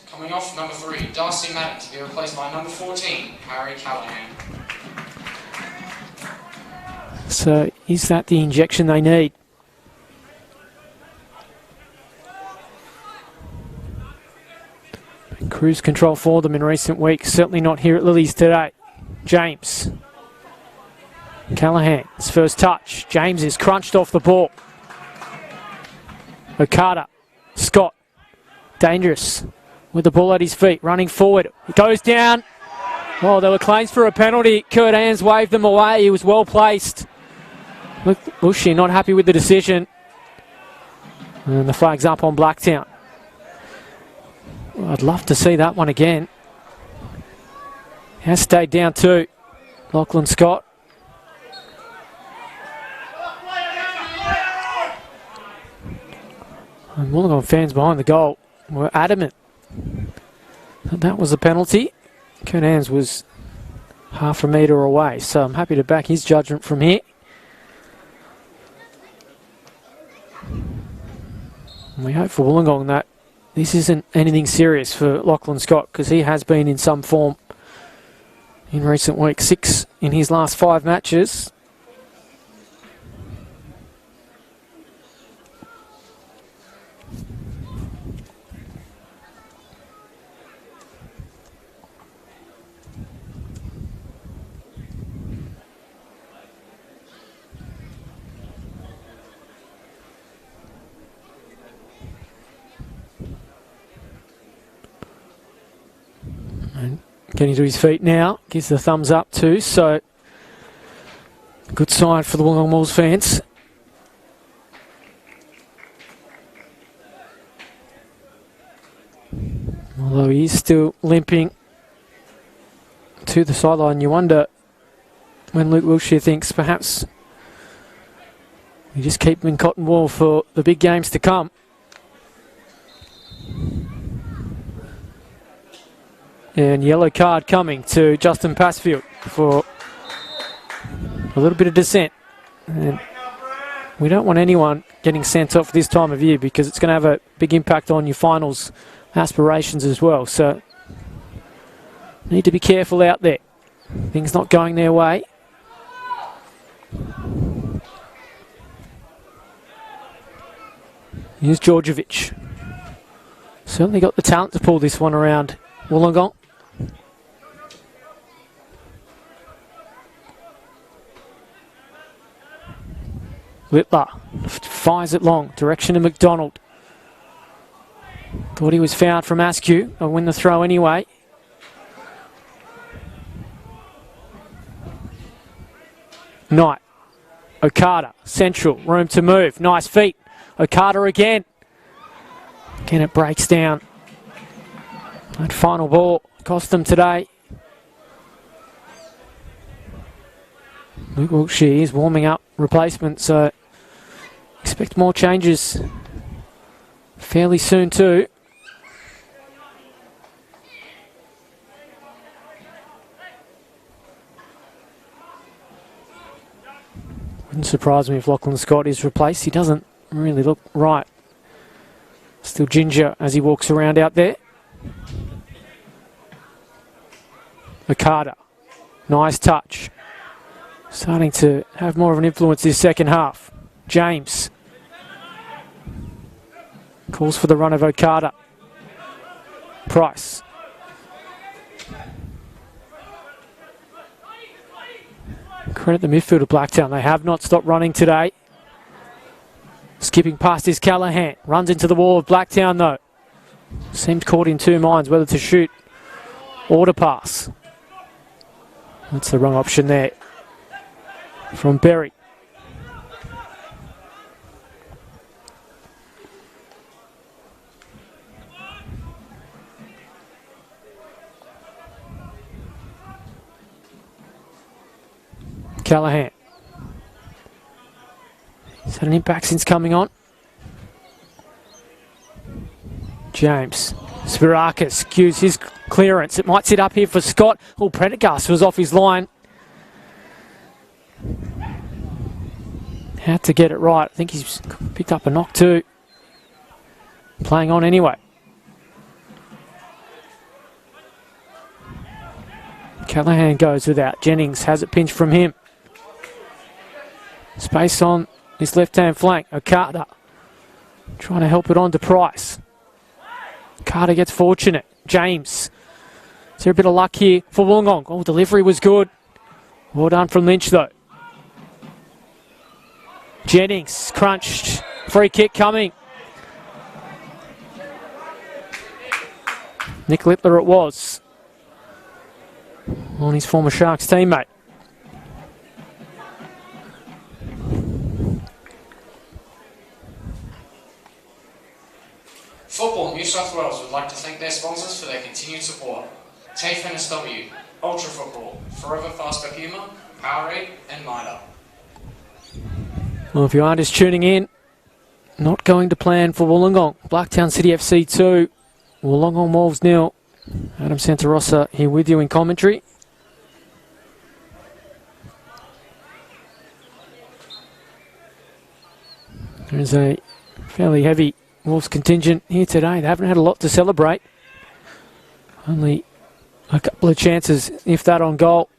Speaker 2: Coming off number 3, Darcy Madden to be replaced by number 14, Harry Callahan.
Speaker 1: So is that the injection they need? Cruise control for them in recent weeks. Certainly not here at Lilies today. James. Callahan's first touch. James is crunched off the ball. Okada. Scott. Dangerous. With the ball at his feet. Running forward. He goes down. Oh, there were claims for a penalty. Kurt Ans waved them away. He was well placed. Look, Bushy not happy with the decision. And the flag's up on Blacktown. Well, I'd love to see that one again. Has stayed down too. Lachlan Scott. And Wollongong fans behind the goal were adamant that that was a penalty. Kurt Ans was half a metre away, so I'm happy to back his judgment from here. And we hope for Wollongong that this isn't anything serious for Lachlan Scott, because he has been in some form in recent weeks. 6 in his last 5 matches. And getting to his feet now, gives the thumbs up too, so good sign for the Wollongong Wolves fans. Although he is still limping to the sideline, you wonder when Luke Wilkshire thinks perhaps we just keep him in cotton wool for the big games to come. And yellow card coming to Justin Passfield for a little bit of dissent. And we don't want anyone getting sent off this time of year, because it's going to have a big impact on your finals aspirations as well. So need to be careful out there. Things not going their way. Here's Georgievich. Certainly got the talent to pull this one around Wollongong. Littler fires it long, direction to McDonald. Thought he was fouled from Askew. I'll win the throw anyway. Knight. Okada, central, room to move. Nice feet. Okada again. Again, it breaks down. That final ball cost them today. Luke Wilkshire is warming up replacement, so expect more changes fairly soon too. Wouldn't surprise me if Lachlan Scott is replaced. He doesn't really look right. Still ginger as he walks around out there. Okada, nice touch. Starting to have more of an influence this second half. James calls for the run of Okada. Price. Credit the midfield of Blacktown. They have not stopped running today. Skipping past is Callahan. Runs into the wall of Blacktown though. Seems caught in two minds whether to shoot or to pass. That's the wrong option there from Berry. Callahan. He's had an impact since coming on. James. Spirakis cues his clearance. It might sit up here for Scott. Oh, Prendergast was off his line. Had to get it right. I think he's picked up a knock too. Playing on anyway. Callahan goes without. Jennings has it pinched from him. Space on his left-hand flank. Okada trying to help it on to Price. Carter gets fortunate. James. Is there a bit of luck here for Wollongong? Oh, delivery was good. Well done from Lynch though. Jennings crunched. Free kick coming. Nick Littler it was. On his former Sharks teammate.
Speaker 2: Football New South Wales would like to thank their sponsors for their continued support. TAFE NSW, Ultra Football, Forever Faster Puma, Powerade and MIDA.
Speaker 1: Well, if you are just tuning in, not going to plan for Wollongong. Blacktown City FC 2, Wollongong Wolves 0. Adam Santarossa here with you in commentary. There's a fairly heavy Wolves contingent here today. They haven't had a lot to celebrate. Only a couple of chances, if that, on goal.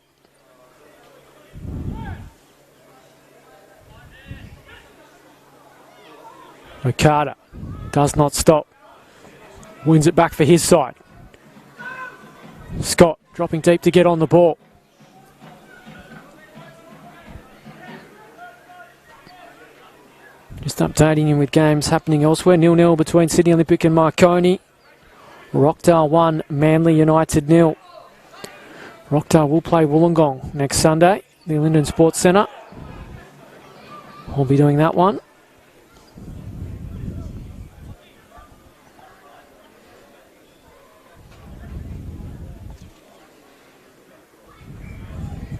Speaker 1: Okada does not stop. Wins it back for his side. Scott dropping deep to get on the ball. Just updating you with games happening elsewhere. 0-0 between Sydney Olympic and Marconi. Rockdale 1, Manly United 0. Rockdale will play Wollongong next Sunday, the Linden Sports Centre. We'll be doing that one.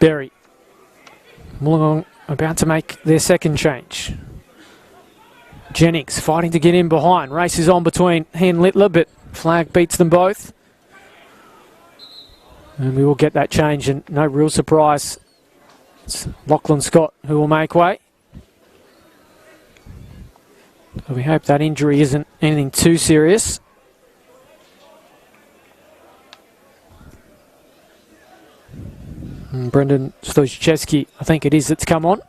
Speaker 1: Berry. Wollongong about to make their second change. Jennings fighting to get in behind. Race is on between he and Littler, but flag beats them both. And we will get that change, and no real surprise. It's Lachlan Scott who will make way. So we hope that injury isn't anything too serious. And Brendan Stojczewski, I think it is, that's come on.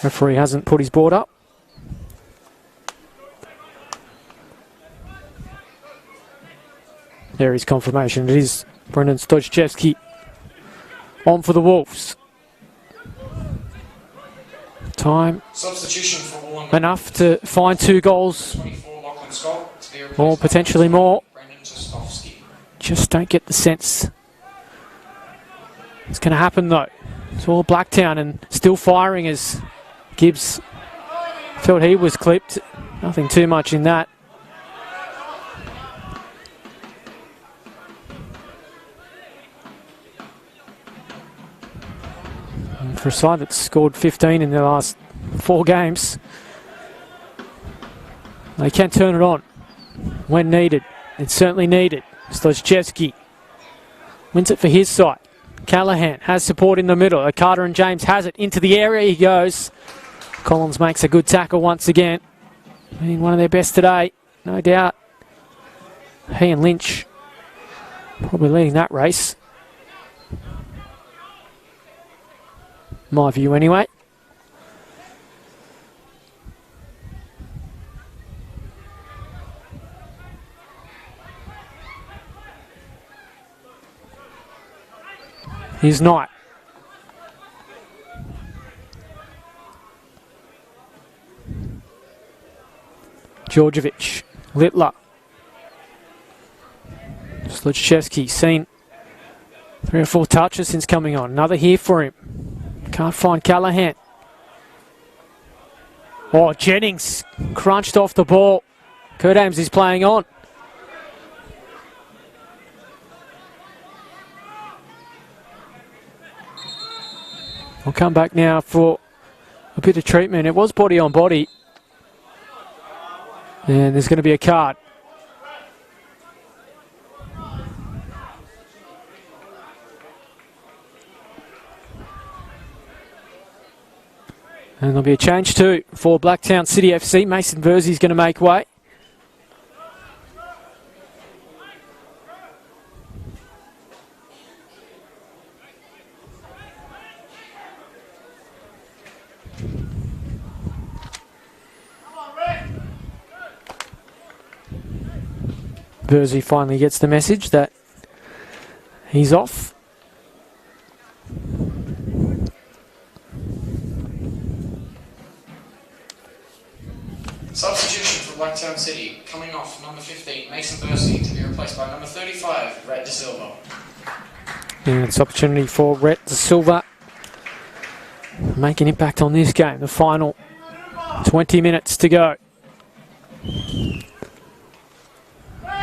Speaker 1: Referee hasn't put his board up. There is confirmation. It is Brendan Stojczewski on for the Wolves. Time
Speaker 2: Substitution for Wollongong.
Speaker 1: enough to find 2 goals
Speaker 2: 24 Lachlan Scott to be replaced
Speaker 1: or potentially more.
Speaker 2: Brendan Tostovsky.
Speaker 1: Just don't get the sense it's going to happen though. It's all Blacktown and still firing as Gibbs felt he was clipped. Nothing too much in that. And for a side that's scored 15 in their last 4 games, they can turn it on when needed. It's certainly needed. Stojczewski wins it for his side. Callahan has support in the middle. Carter and James has it into the area. He goes. Collins makes a good tackle once again. Been one of their best today, no doubt. He and Lynch probably leading that race. My view anyway. Here's Knight. Georgievich. Littler. Sluchevsky seen 3 or 4 touches since coming on. Another here for him. Can't find Callahan. Oh, Jennings crunched off the ball. Kurt Ames is playing on. We'll come back now for a bit of treatment. It was body on body. And there's going to be a card. And there'll be a change too for Blacktown City FC. Mason Versey's going to make way. Versey finally gets the message that he's off.
Speaker 2: Substitution for Blacktown City, coming off number 15, Mason Versey, to be replaced by number 35, Rhett De Silva.
Speaker 1: And it's opportunity for Rhett De Silva to make an impact on this game. The final 20 minutes to go.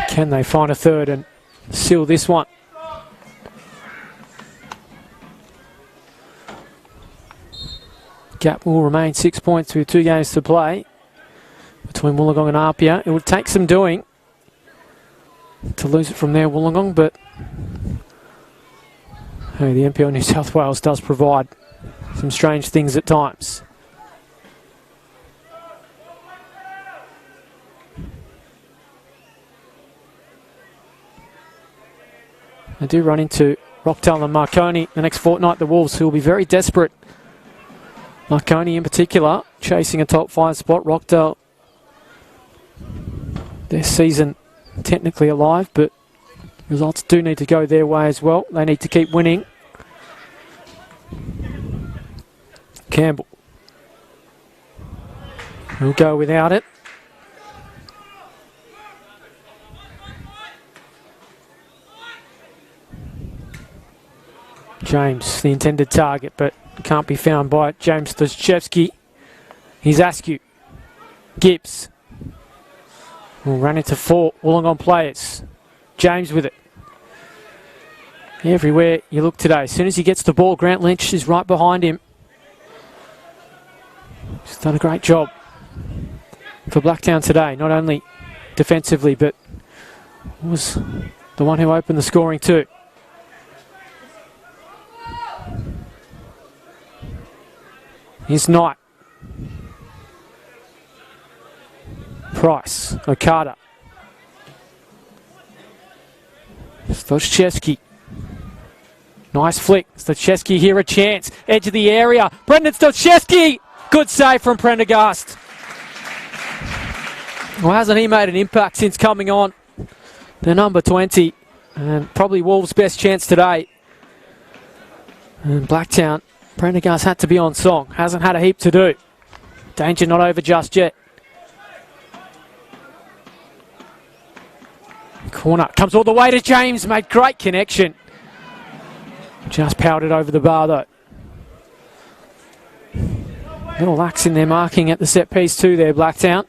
Speaker 1: Can they find a third and seal this one? Gap will remain 6 points with 2 games to play between Wollongong and Apia. It would take some doing to lose it from there, Wollongong, but hey, the NPL New South Wales does provide some strange things at times. They do run into Rockdale and Marconi the next fortnight. The Wolves, who will be very desperate. Marconi in particular, chasing a top 5 spot. Rockdale, their season technically alive, but results do need to go their way as well. They need to keep winning. Campbell will go without it. James, the intended target, but can't be found by James Sluchevsky. Here's Askew. Gibbs will run into 4 Wollongong players. James with it. Everywhere you look today. As soon as he gets the ball, Grant Lynch is right behind him. He's done a great job for Blacktown today, not only defensively, but was the one who opened the scoring too. Here's Knight. Price. Okada. Sluchevsky. Nice flick. Sluchevsky here a chance. Edge of the area. Brendan Sluchevsky. Good save from Prendergast. Well, hasn't he made an impact since coming on? The number 20. And probably Wolves' best chance today. And Blacktown. Prendergast had to be on song. Hasn't had a heap to do. Danger not over just yet. Corner. Comes all the way to James. Made great connection. Just powered it over the bar though. Little lax in their marking at the set piece too there, Blacktown.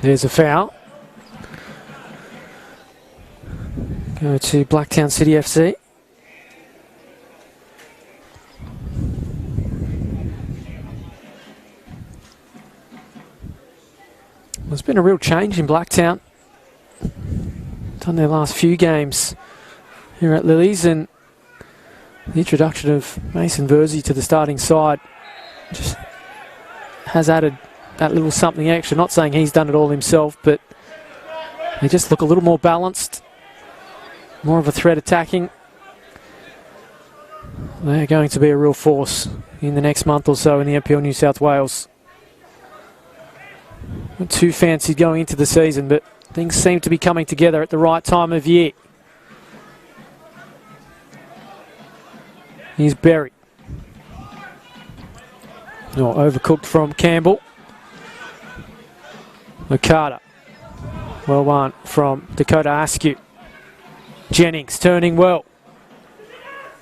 Speaker 1: There's a foul. Go to Blacktown City FC. There's been a real change in Blacktown. Done their last few games here at Lilies, and the introduction of Mason Versey to the starting side just has added that little something extra. Not saying he's done it all himself, but they just look a little more balanced, more of a threat attacking. They're going to be a real force in the next month or so in the NPL New South Wales. Not too fancied going into the season, but things seem to be coming together at the right time of year. Here's Berry. Oh, overcooked from Campbell. Okada. Well won from Dakota Askew. Jennings turning well.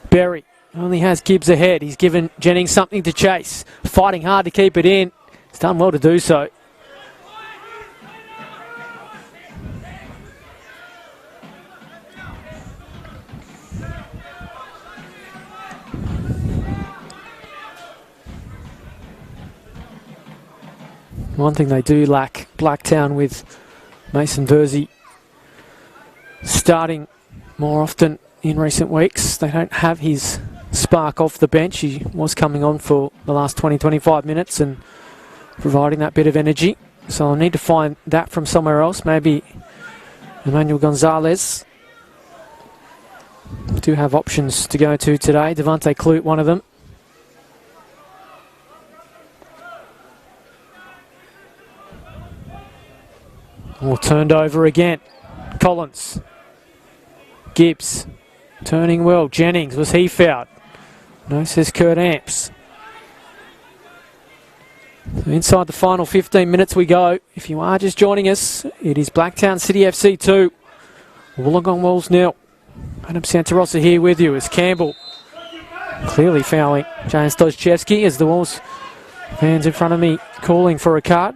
Speaker 1: Berry only has Gibbs ahead. He's given Jennings something to chase. Fighting hard to keep it in. He's done well to do so. One thing they do lack, Blacktown, with Mason Versey starting more often in recent weeks. They don't have his spark off the bench. He was coming on for the last 20-25 minutes and providing that bit of energy. So I'll need to find that from somewhere else. Maybe Emmanuel Gonzalez. Do have options to go to today. Devontae Clute, one of them. All turned over again. Collins. Gibbs. Turning well. Jennings, was he fouled? No, says Kurt Amps. So inside the final 15 minutes we go. If you are just joining us, it is Blacktown City FC 2. Wollongong Wolves 0. Adam Santarossa here with you as Campbell clearly fouling James Dojchevsky as the Wolves fans in front of me calling for a card.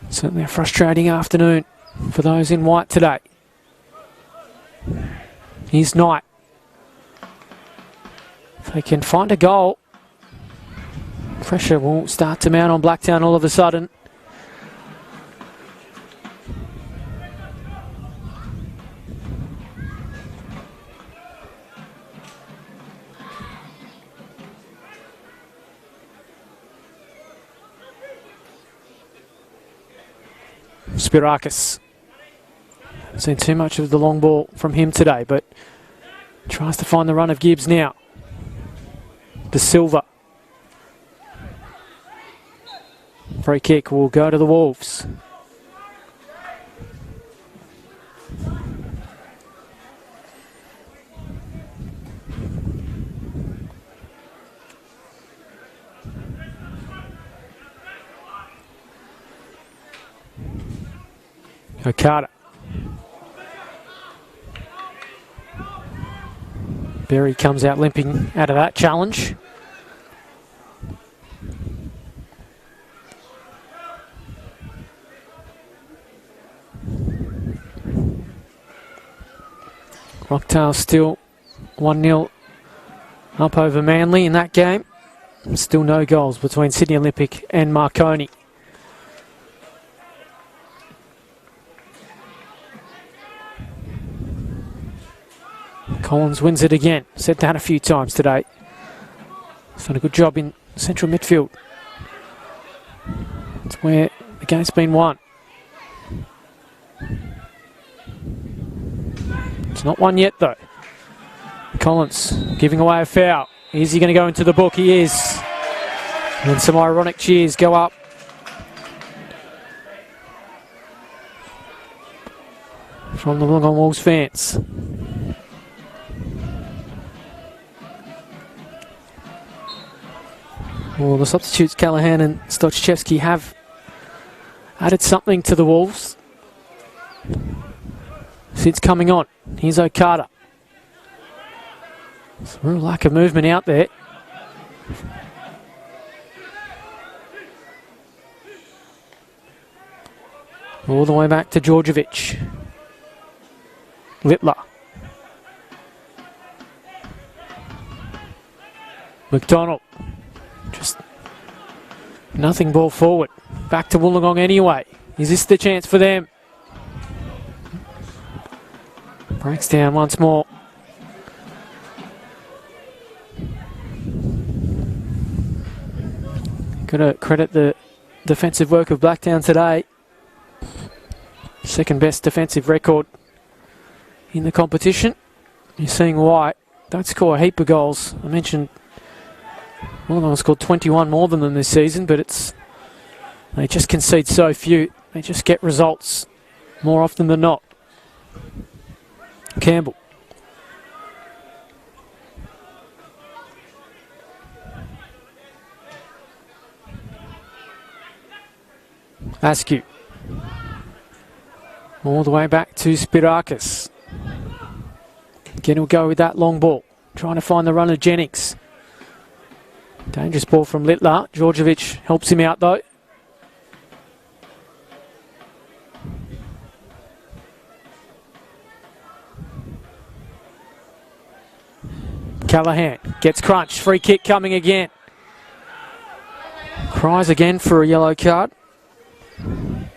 Speaker 1: Certainly a frustrating afternoon for those in white today. Here's Knight. If they can find a goal, pressure will start to mount on Blacktown all of a sudden. Spirakis. Haven't seen too much of the long ball from him today, but tries to find the run of Gibbs now. De Silva. Free kick will go to the Wolves. Okada. Berry comes out limping out of that challenge. Rocktail still 1-0 up over Manly in that game. Still no goals between Sydney Olympic and Marconi. Collins wins it again. Said that a few times today. He's done a good job in central midfield. That's where the game's been won. It's not won yet though. Collins giving away a foul. Is he going to go into the book? He is. And some ironic cheers go up. From the Wollongong Wolves fans. Well, the substitutes Callahan and Stochchevsky have added something to the Wolves since coming on. Here's Okada. There's a real lack of movement out there. All the way back to Djordjevic. Littler. McDonald. Just nothing ball forward. Back to Wollongong anyway. Is this the chance for them? Breaks down once more. Got to credit the defensive work of Blacktown today. Second best defensive record in the competition. You're seeing why. Don't score a heap of goals. I mentioned Wollongong scored 21 more than them this season, but they just concede so few. They just get results more often than not. Campbell. Askew. All the way back to Spirakis. Again, he'll go with that long ball. Trying to find the runner, Jennings. Dangerous ball from Littler. Djordjevic helps him out though. Callahan gets crunched. Free kick coming again. Cries again for a yellow card.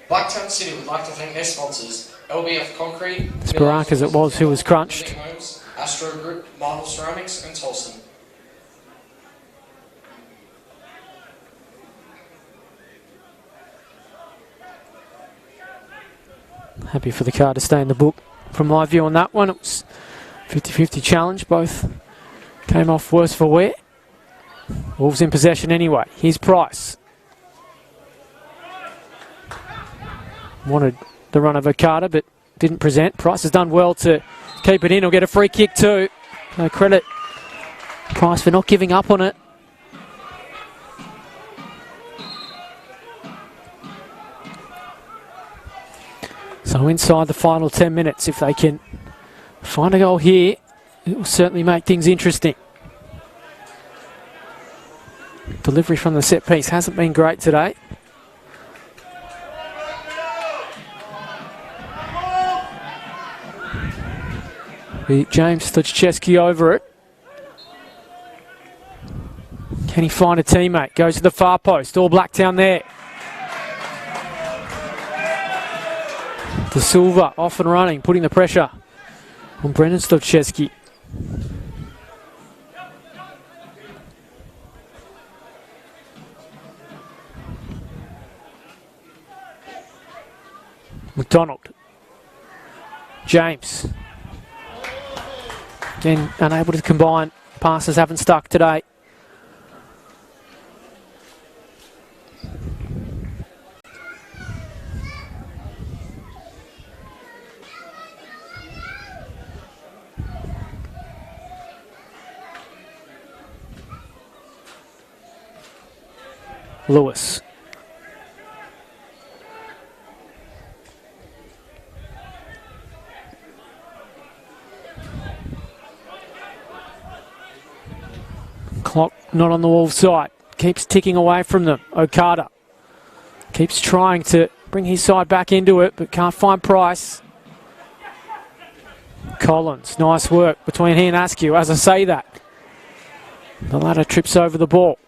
Speaker 2: Blacktown City would like to thank their sponsors, LBF Concrete,
Speaker 1: Spirakis it was who was crunched.
Speaker 2: Homes, Astro Group, Marble Ceramics and Tolson.
Speaker 1: Happy for the card to stay in the book. From my view on that one, it was 50-50 challenge. Both came off worse for wear. Wolves in possession anyway. Here's Price. Wanted the run of Okada, but didn't present. Price has done well to keep it in. He'll get a free kick too. No credit Price for not giving up on it. So inside the final 10 minutes, if they can find a goal here, it will certainly make things interesting. Delivery from the set piece hasn't been great today. James Stochcheski over it. Can he find a teammate? Goes to the far post. All Blacktown there. De Silva off and running, putting the pressure on Brendan Stochcheski. McDonald. James. Again, unable to combine. Passes haven't stuck today. Lewis. Clock not on the Wolves' side. Keeps ticking away from them. Okada keeps trying to bring his side back into it, but can't find Price. Collins, nice work between he and Askew. As I say that, the latter trips over the ball.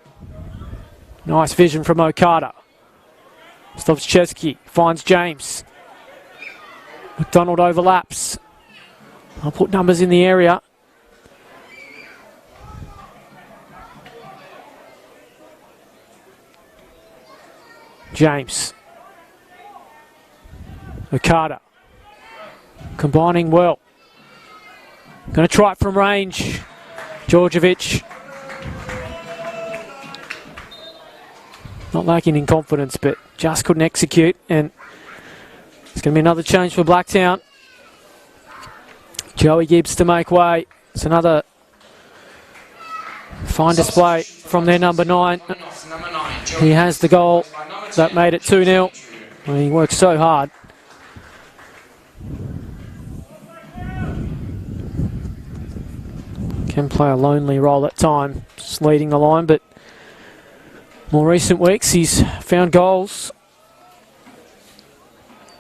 Speaker 1: Nice vision from Okada. Stochcheski finds James. McDonald overlaps. I'll put numbers in the area. James. Okada. Combining well. Going to try it from range. Djordjevic. Not lacking in confidence, but just couldn't execute. And it's going to be another change for Blacktown. Joey Gibbs to make way. It's another fine display from their number 9. He has the goal that made it 2-0. Well, he worked so hard. Can play a lonely role at times, just leading the line, but more recent weeks he's found goals.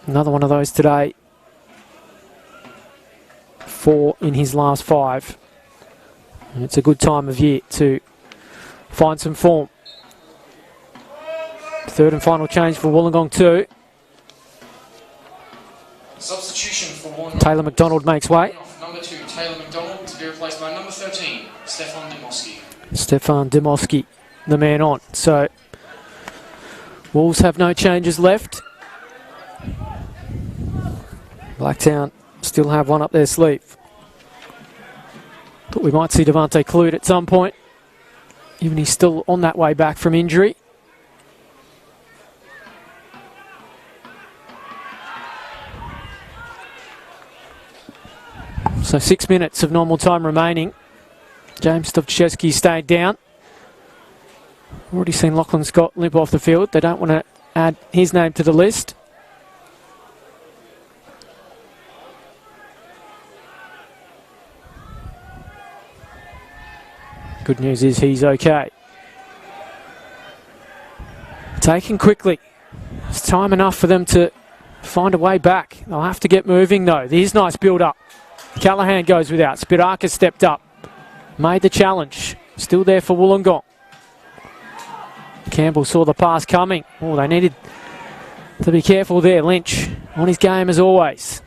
Speaker 1: Another one of those today. 4 in his last 5. And it's a good time of year to find some form. Third and final change for Wollongong 2.
Speaker 2: Substitution for Wollongong.
Speaker 1: Taylor McDonald makes way.
Speaker 2: Number 2, Taylor McDonald, to be replaced by number 13, Stefan Demoski.
Speaker 1: Stefan Demoski, the man on. So Wolves have no changes left. Blacktown still have one up their sleeve. Thought we might see Devante Clute at some point, even he's still on that way back from injury. So 6 minutes of normal time remaining. James Stovchevsky stayed down. Already seen Lachlan Scott limp off the field. They don't want to add his name to the list. Good news is he's okay. Taken quickly. It's time enough for them to find a way back. They'll have to get moving though. There's nice build up. Callahan goes without. Spiraka stepped up. Made the challenge. Still there for Wollongong. Campbell saw the pass coming. Oh, they needed to be careful there. Lynch on his game as always.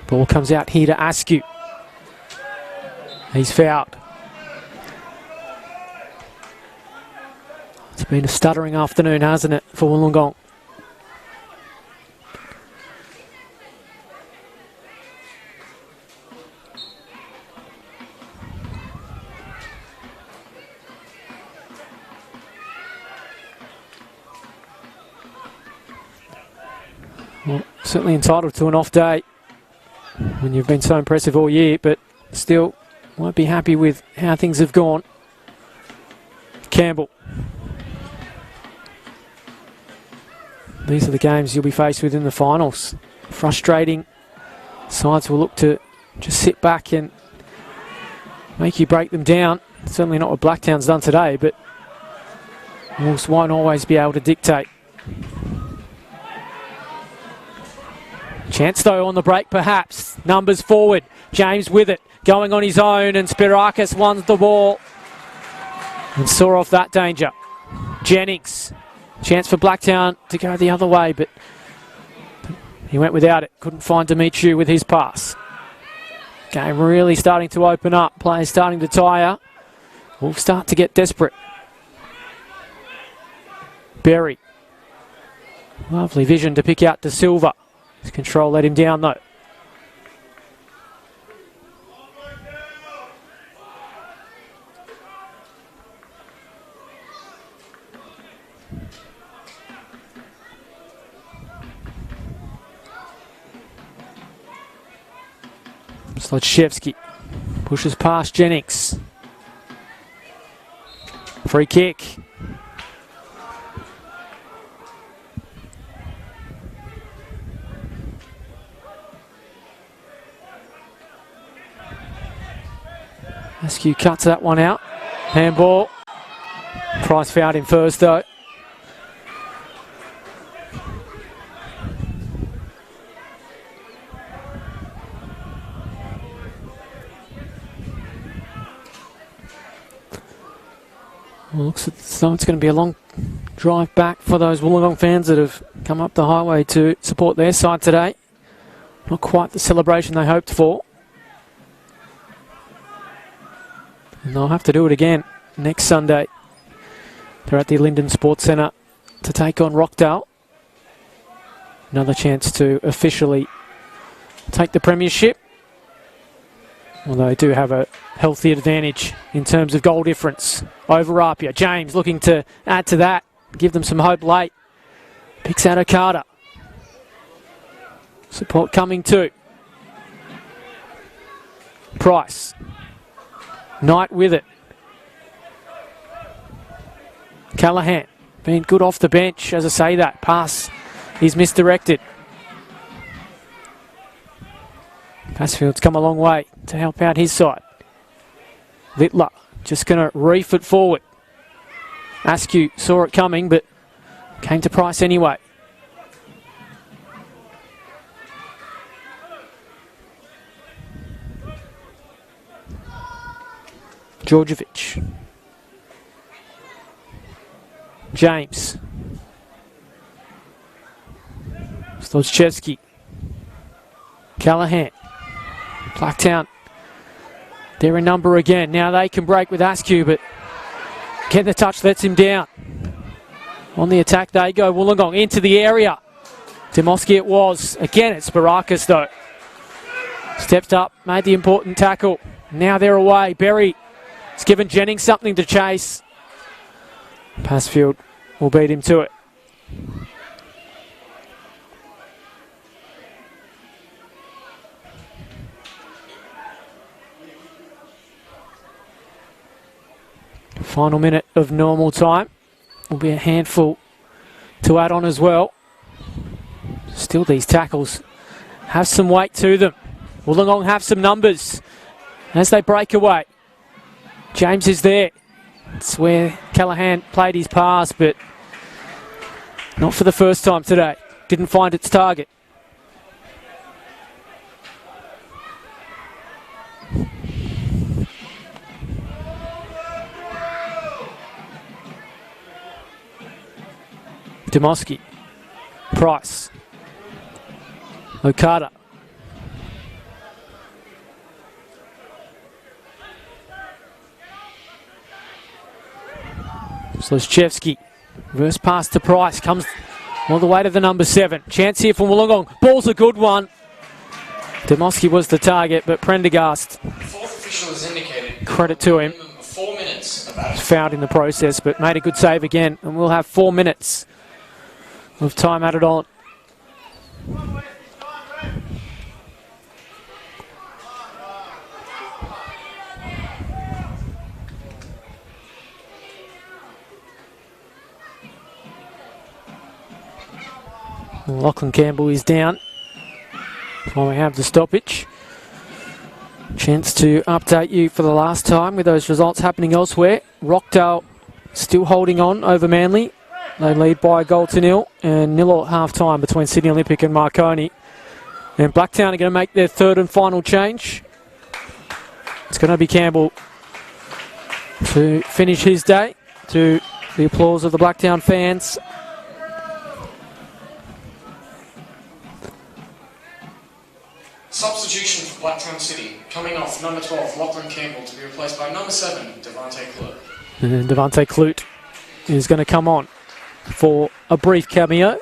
Speaker 1: Ball comes out here to Askew. He's fouled. It's been a stuttering afternoon, hasn't it, for Wollongong? Well, certainly entitled to an off day when you've been so impressive all year, but still won't be happy with how things have gone. Campbell. These are the games you'll be faced with in the finals. Frustrating. Sides will look to just sit back and make you break them down. Certainly not what Blacktown's done today, but Wolves won't always be able to dictate. Chance though on the break perhaps. Numbers forward. James with it. Going on his own and Spirakis won the ball and saw off that danger. Jennings. Chance for Blacktown to go the other way, but he went without it. Couldn't find Demetriou with his pass. Game really starting to open up. Players starting to tire. We'll start to get desperate. Berry. Lovely vision to pick out De Silva. His control let him down though. Stojcevski pushes past Jennings. Free kick. Askew cuts that one out. Handball. Price fouled him first though. Well, looks as though it's going to be a long drive back for those Wollongong fans that have come up the highway to support their side today. Not quite the celebration they hoped for. And they'll have to do it again next Sunday. They're at the Linden Sports Centre to take on Rockdale. Another chance to officially take the premiership. Although they do have a healthy advantage in terms of goal difference over Apia. James looking to add to that, give them some hope late. Picks out Okada. Support coming too. Price. Knight with it. Callahan being good off the bench as I say that. Pass is misdirected. Passfield's come a long way to help out his side. Littler just going to reef it forward. Askew saw it coming but came to Price anyway. Georgievich. James. Stojcevski. Callahan. Blacktown, they're in number again. Now they can break with Askew, but getting the touch lets him down. On the attack they go. Wollongong into the area. Demoski it was. Again, it's Barakis though. Stepped up, made the important tackle. Now they're away. Berry has given Jennings something to chase. Passfield will beat him to it. Final minute of normal time. Will be a handful to add on as well. Still, these tackles have some weight to them. Wollongong have some numbers as they break away. James is there. It's where Callaghan played his pass, but not for the first time today. Didn't find its target. Demoski, Price, Okada. Slashchevsky, reverse pass to Price, comes all the way to the number 7. Chance here from Wollongong, ball's a good one. Demoski was the target, but Prendergast,
Speaker 2: Fourth official has indicated
Speaker 1: credit to him,
Speaker 2: 4 minutes.
Speaker 1: fouled in the process, but made a good save again, and we'll have 4 minutes of time added on. Lachlan Campbell is down while we have the stoppage. Chance to update you for the last time with those results happening elsewhere. Rockdale still holding on over Manly. They lead by a goal to nil, and nil at half-time between Sydney Olympic and Marconi. And Blacktown are going to make their third and final change. It's going to be Campbell to finish his day, to the applause of the Blacktown fans.
Speaker 2: Substitution for Blacktown City. Coming off number 12, Lachlan Campbell, to be replaced by number 7, Devante Clute.
Speaker 1: And Devante Clute is going to come on for a brief cameo.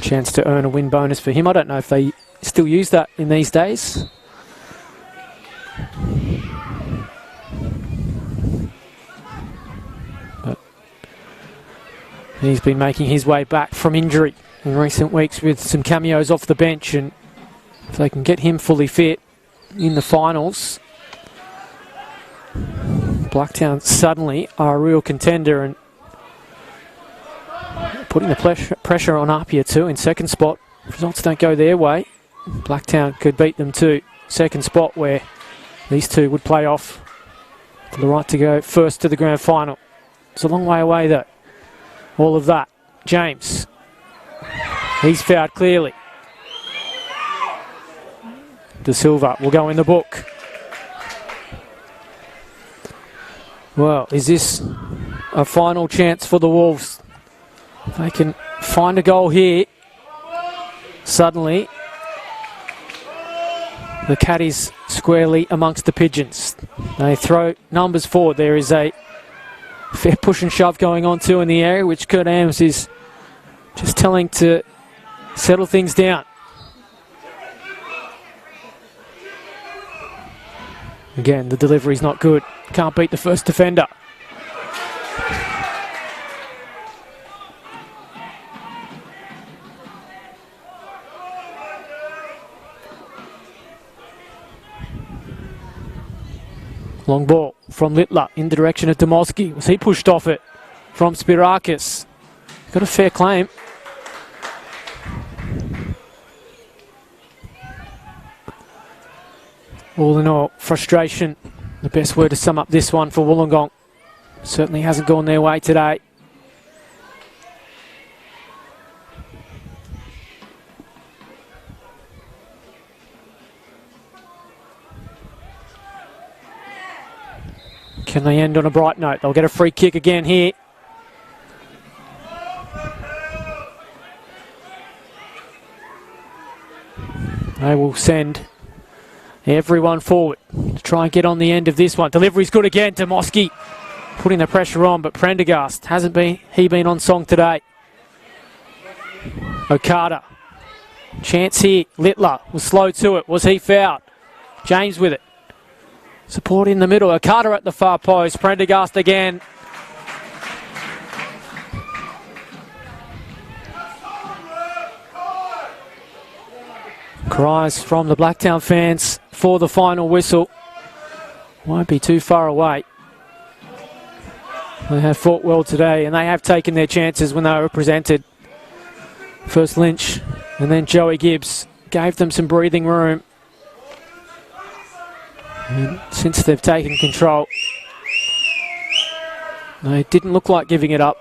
Speaker 1: Chance to earn a win bonus for him. I don't know if they still use that in these days. But he's been making his way back from injury in recent weeks with some cameos off the bench, and if they can get him fully fit in the finals, Blacktown suddenly are a real contender and putting the pressure on Apia too in second spot. If results don't go their way, Blacktown could beat them to second spot, where these two would play off for the right to go first to the grand final. It's a long way away though, all of that. James, he's fouled clearly. De Silva will go in the book. Well, is this a final chance for the Wolves? If they can find a goal here, suddenly the Caddies squarely amongst the Pigeons. They throw numbers forward. There is a fair push and shove going on too in the area, which Kurt Ams is just telling to settle things down. Again, the delivery's not good. Can't beat the first defender. Long ball from Littler in the direction of Demoski. Was he pushed off it from Spirakis? Got a fair claim. All in all, frustration, the best word to sum up this one for Wollongong. Certainly hasn't gone their way today. Can they end on a bright note? They'll get a free kick again here. They will send everyone forward to try and get on the end of this one. Delivery's good again to Mosky, putting the pressure on, but Prendergast hasn't been on song today. Okada. Chance here. Littler was slow to it. Was he fouled? James with it. Support in the middle. Okada at the far post. Prendergast again. Cries from the Blacktown fans for the final whistle. Won't be too far away. They have fought well today, and they have taken their chances when they were presented. First Lynch, and then Joey Gibbs gave them some breathing room. And since they've taken control, they didn't look like giving it up.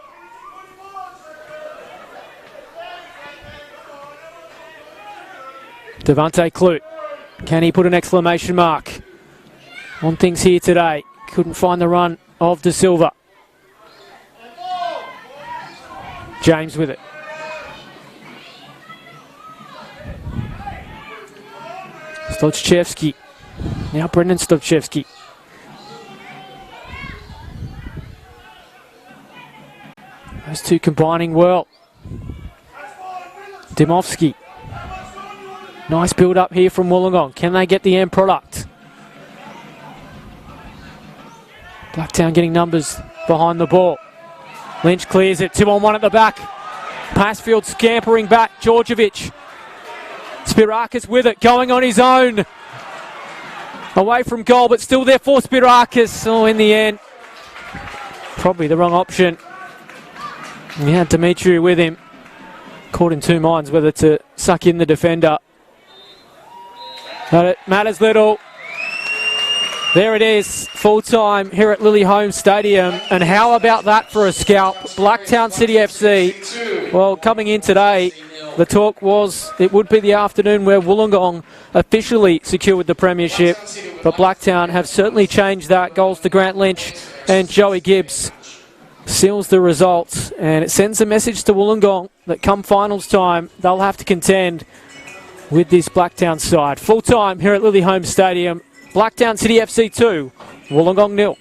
Speaker 1: Devante Clute, can he put an exclamation mark on things here today? Couldn't find the run of De Silva. James with it. Stochevsky. Now Brendan Stochevsky. Those two combining well. Dimovsky. Nice build up here from Wollongong. Can they get the end product? Blacktown getting numbers behind the ball. Lynch clears it. 2-on-1 at the back. Passfield scampering back. Georgievich. Spirakis with it. Going on his own. Away from goal, but still there for Spirakis. Oh, in the end, probably the wrong option. He had Demetriou with him. Caught in two minds whether to suck in the defender. But it matters little. There it is, full time here at Lily Holmes Stadium. And how about that for a scalp? Blacktown City FC. Well, coming in today, the talk was it would be the afternoon where Wollongong officially secured the premiership. But Blacktown have certainly changed that. Goals to Grant Lynch and Joey Gibbs seals the results. And it sends a message to Wollongong that come finals time, they'll have to contend with this Blacktown side. Full time here at Lily Holmes Stadium. Blacktown City FC 2, Wollongong 0.